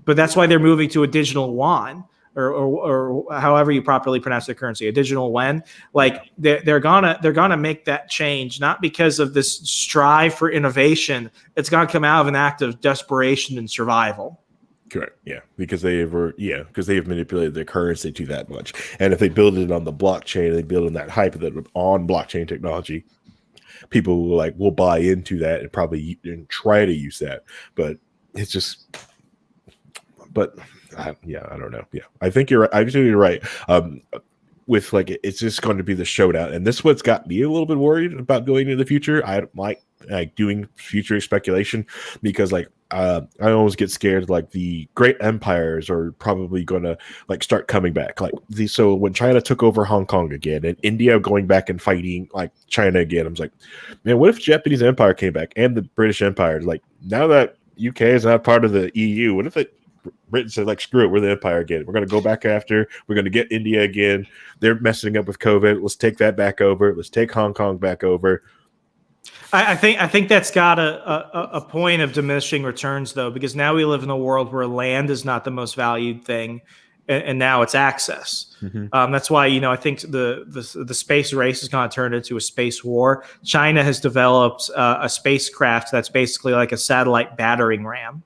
But that's why they're moving to a digital yuan, or however you properly pronounce their currency, a digital yuan. Like they're gonna make that change, not because of this strive for innovation. It's gonna come out of an act of desperation and survival. Correct. Yeah, because they have manipulated their currency to that much. And if they build it on the blockchain, they build on that hype that on blockchain technology, people will buy into that and probably try to use that. But it's just, I don't know. Yeah, I think you're right. I think you're right. With it's just going to be the showdown, and this is what's got me a little bit worried about going into the future. I like doing future speculation because I always get scared the great empires are probably going to start coming back. So when China took over Hong Kong again and India going back and fighting China again, I was like, man, what if Japanese Empire came back and the British Empire? Now that UK is not part of the EU, what if Britain said, screw it, we're the empire again. We're going to go back after. We're going to get India again. They're messing up with COVID. Let's take that back over. Let's take Hong Kong back over. I think that's got a point of diminishing returns, though, because now we live in a world where land is not the most valued thing, and now it's access. Mm-hmm. That's why I think the space race is going to turn into a space war. China has developed a spacecraft that's basically like a satellite battering ram.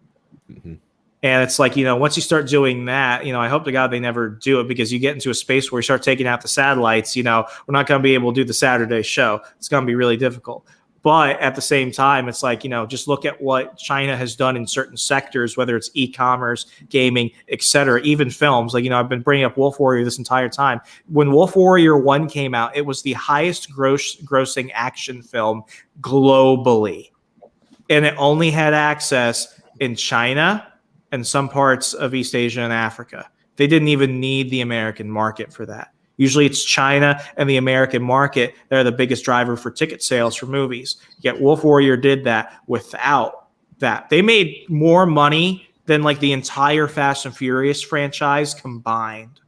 Mm-hmm. And it's once you start doing that, I hope to God they never do it, because you get into a space where you start taking out the satellites, we're not going to be able to do the Saturday show. It's going to be really difficult. But at the same time, it's just look at what China has done in certain sectors, whether it's e-commerce, gaming, et cetera, even films. I've been bringing up Wolf Warrior this entire time. When Wolf Warrior 1 came out, it was the highest grossing action film globally. And it only had access in China and some parts of East Asia and Africa. They didn't even need the American market for that. Usually it's China and the American market that are the biggest driver for ticket sales for movies. Yet Wolf Warrior did that without that. They made more money than the entire Fast and Furious franchise combined.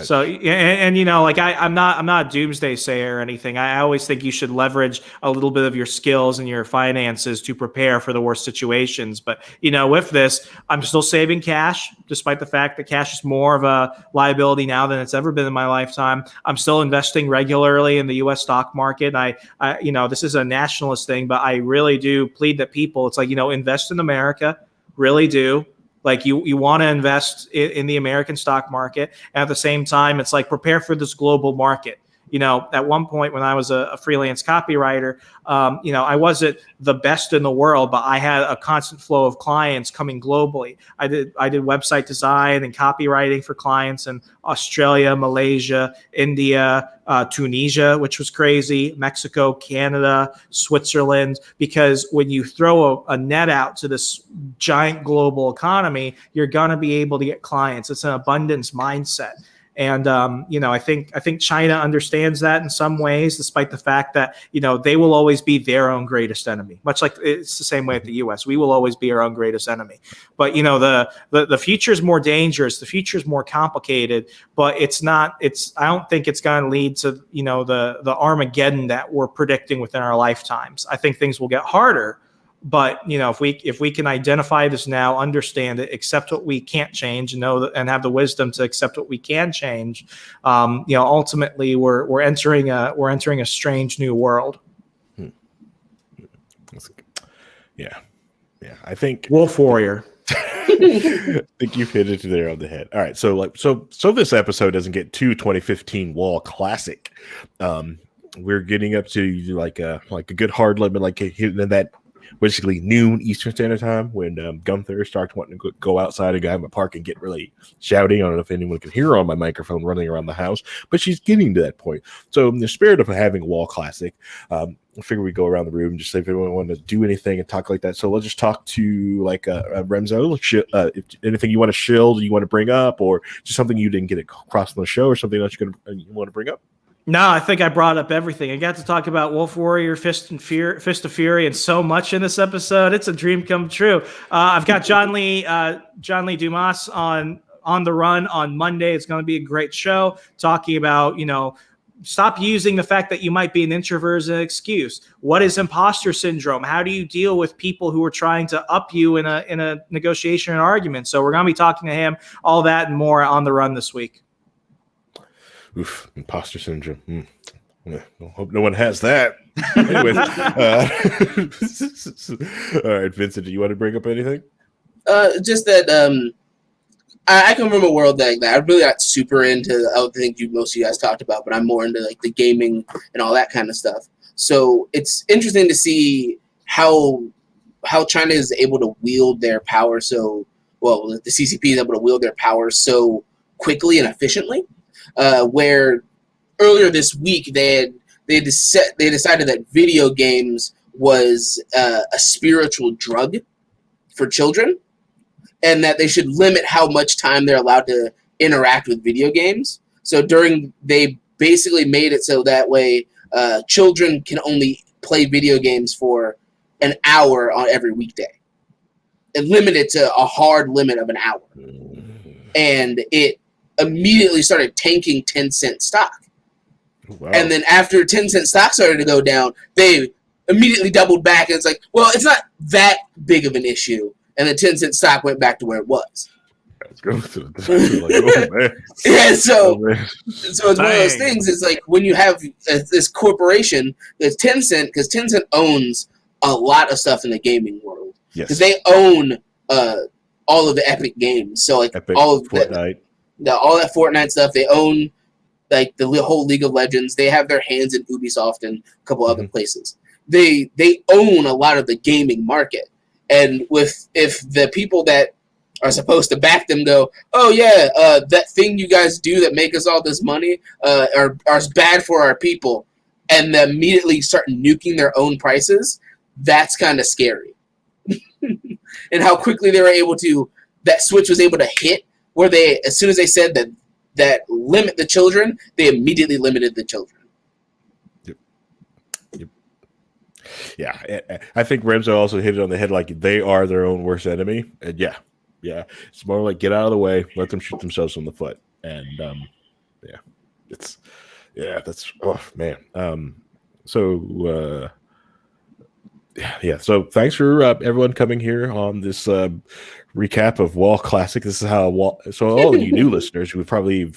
So, I'm not a doomsday sayer or anything. I always think you should leverage a little bit of your skills and your finances to prepare for the worst situations. But, with this, I'm still saving cash, despite the fact that cash is more of a liability now than it's ever been in my lifetime. I'm still investing regularly in the U.S. stock market. I this is a nationalist thing, but I really do plead that people, it's invest in America, really do. You want to invest in the American stock market. And at the same time, it's prepare for this global market. At one point when I was a freelance copywriter, I wasn't the best in the world, but I had a constant flow of clients coming globally. I did website design and copywriting for clients in Australia, Malaysia, India, Tunisia, which was crazy, Mexico, Canada, Switzerland, because when you throw a net out to this giant global economy, you're going to be able to get clients. It's an abundance mindset. And, I think China understands that in some ways, despite the fact that, they will always be their own greatest enemy, much like it's the same way at the U.S. We will always be our own greatest enemy. But, the future is more dangerous. The future is more complicated, but I don't think it's going to lead to, the Armageddon that we're predicting within our lifetimes. I think things will get harder. But if we can identify this now, understand it, accept what we can't change, and have the wisdom to accept what we can change, ultimately we're entering a strange new world. Yeah. I think Wolf Warrior. I think you've hit it there on the head. All right, so this episode doesn't get too 2015 wall classic. We're getting up to a good hard limit, hitting that. Basically noon Eastern Standard Time when Gunther starts wanting to go outside and go have a park and get really shouting. I don't know if anyone can hear her on my microphone running around the house, but she's getting to that point. So in the spirit of having a wall classic, I figure we go around the room and just say if anyone want to do anything and talk like that. So let's just talk to Remso. If anything you want to shield, you want to bring up, or just something you didn't get across on the show, or something else you want to bring up. No, I think I brought up everything. I got to talk about Wolf Warrior, Fist of Fury, and so much in this episode. It's a dream come true. I've got John Lee Dumas on the run on Monday. It's going to be a great show talking about, stop using the fact that you might be an introvert as an excuse. What is imposter syndrome? How do you deal with people who are trying to up you in a negotiation or argument? So we're going to be talking to him, all that and more on the run this week. Oof, imposter syndrome. Yeah, well, hope no one has that. Anyway, all right, Vincent, do you want to bring up anything? Just that I come from a world like that. I'm really not super into the other things most of you guys talked about, but I'm more into like the gaming and all that kind of stuff. So it's interesting to see how China is able to wield their power so well. The CCP is able to wield their power so quickly and efficiently. Where earlier this week they decided that video games was a spiritual drug for children, and that they should limit how much time they're allowed to interact with video games. So they basically made it so that way children can only play video games for an hour on every weekday, and limited to a hard limit of an hour. And it immediately started tanking Tencent stock. Wow. And then after Tencent stock started to go down, they immediately doubled back, and it's like, well, it's not that big of an issue. And then Tencent stock went back to where it was. Let's go to the man. Yeah, so Oh, man. it's one of those things. It's like when you have this corporation, there's Tencent, because Tencent owns a lot of stuff in the gaming world. Yes. Because they own all of the Epic games. So like Epic, all of Fortnite. all that Fortnite stuff. They own like the whole League of Legends. They have their hands in Ubisoft and a couple other places. They own a lot of the gaming market. And if the people that are supposed to back them go, oh yeah, that thing you guys do that make us all this money are bad for our people, and they immediately start nuking their own prices, that's kind of scary. And how quickly they were able to, that switch was able to hit, where they, as soon as they said that limit the children, they immediately limited the children. Yeah, I think Remso also hit it on the head. Like, they are their own worst enemy, and yeah, it's more like, get out of the way, let them shoot themselves in the foot, and that's oh man. So thanks for everyone coming here on this recap of Wall Classic. This is how so all of you new listeners who would probably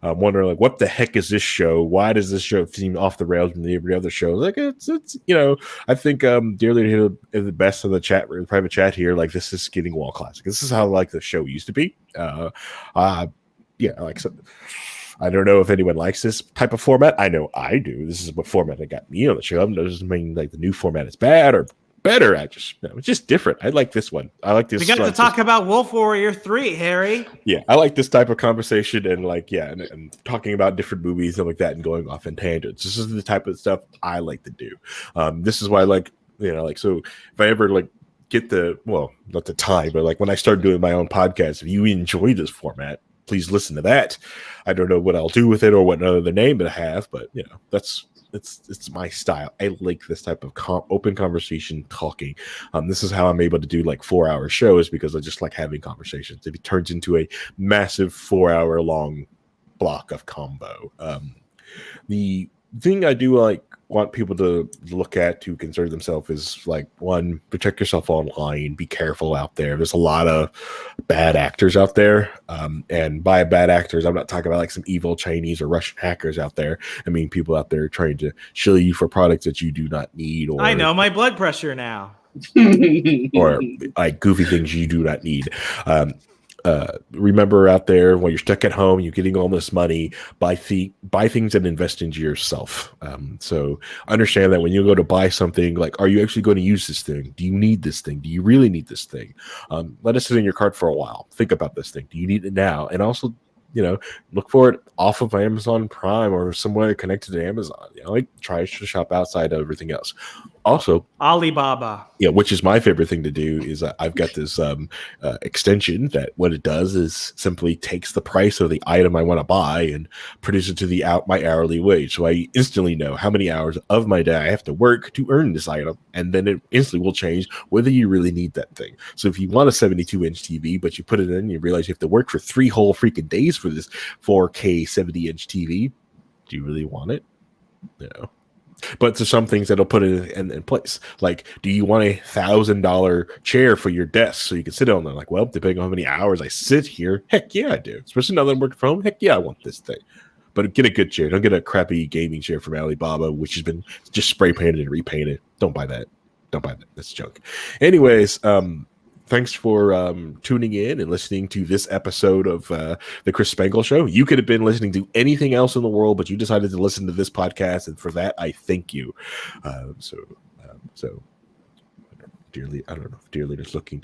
wondering, like, what the heck is this show? Why does this show seem off the rails than every other show? Like, it's I think Dearly hit the best in the chat, private chat here. Like, this is getting Wall Classic. This is how like the show used to be. Like, so, I don't know if anyone likes this type of format. I know I do. This is what format that got me on the show. It doesn't mean like the new format is bad or better. It's just different. I like this one. I like this. We got to talk about Wolf Warrior 3, Harry. Yeah, I like this type of conversation and like, and talking about different movies and like that and going off in tangents. This is the type of stuff I like to do. This is why I like, so if I ever like get not the time, but like when I start doing my own podcast, if you enjoy this format, please listen to that. I don't know what I'll do with it or what other name it have, but it's my style. I like this type of open conversation talking. This is how I'm able to do like 4-hour shows, because I just like having conversations. If it turns into a massive 4-hour long block of combo. The thing I do want people to look at to concern themselves is, like, one, protect yourself online. Be careful out there. There's a lot of bad actors out there. And by bad actors, I'm not talking about like some evil Chinese or Russian hackers out there. I mean, people out there trying to shill you for products that you do not need. Or I know my blood pressure now. or like goofy things you do not need. Remember out there, when you're stuck at home, you're getting all this money, buy things and invest into yourself. So understand that when you go to buy something, like, are you actually going to use this thing? Do you need this thing? Do you really need this thing? Let it sit in your cart for a while. Think about this thing. Do you need it now? And also, look for it off of Amazon Prime or somewhere connected to Amazon. Like, try to shop outside of everything else. Also, Alibaba. Yeah, which is my favorite thing to do, is I've got this extension that what it does is simply takes the price of the item I want to buy and produces it to my hourly wage. So I instantly know how many hours of my day I have to work to earn this item, and then it instantly will change whether you really need that thing. So if you want a 72-inch TV, but you put it in, you realize you have to work for 3 whole freaking days for this 4K 70-inch TV. Do you really want it? No. But there's some things that'll put it in place. Like, do you want $1,000 chair for your desk so you can sit on there? Like, well, depending on how many hours I sit here, heck yeah, I do. Especially now that I'm working from home, heck yeah, I want this thing. But get a good chair. Don't get a crappy gaming chair from Alibaba, which has been just spray painted and repainted. Don't buy that. Don't buy that. That's junk. Anyways, thanks for tuning in and listening to this episode of the Chris Spangle Show. You could have been listening to anything else in the world, but you decided to listen to this podcast, and for that, I thank you. So, dear leader's looking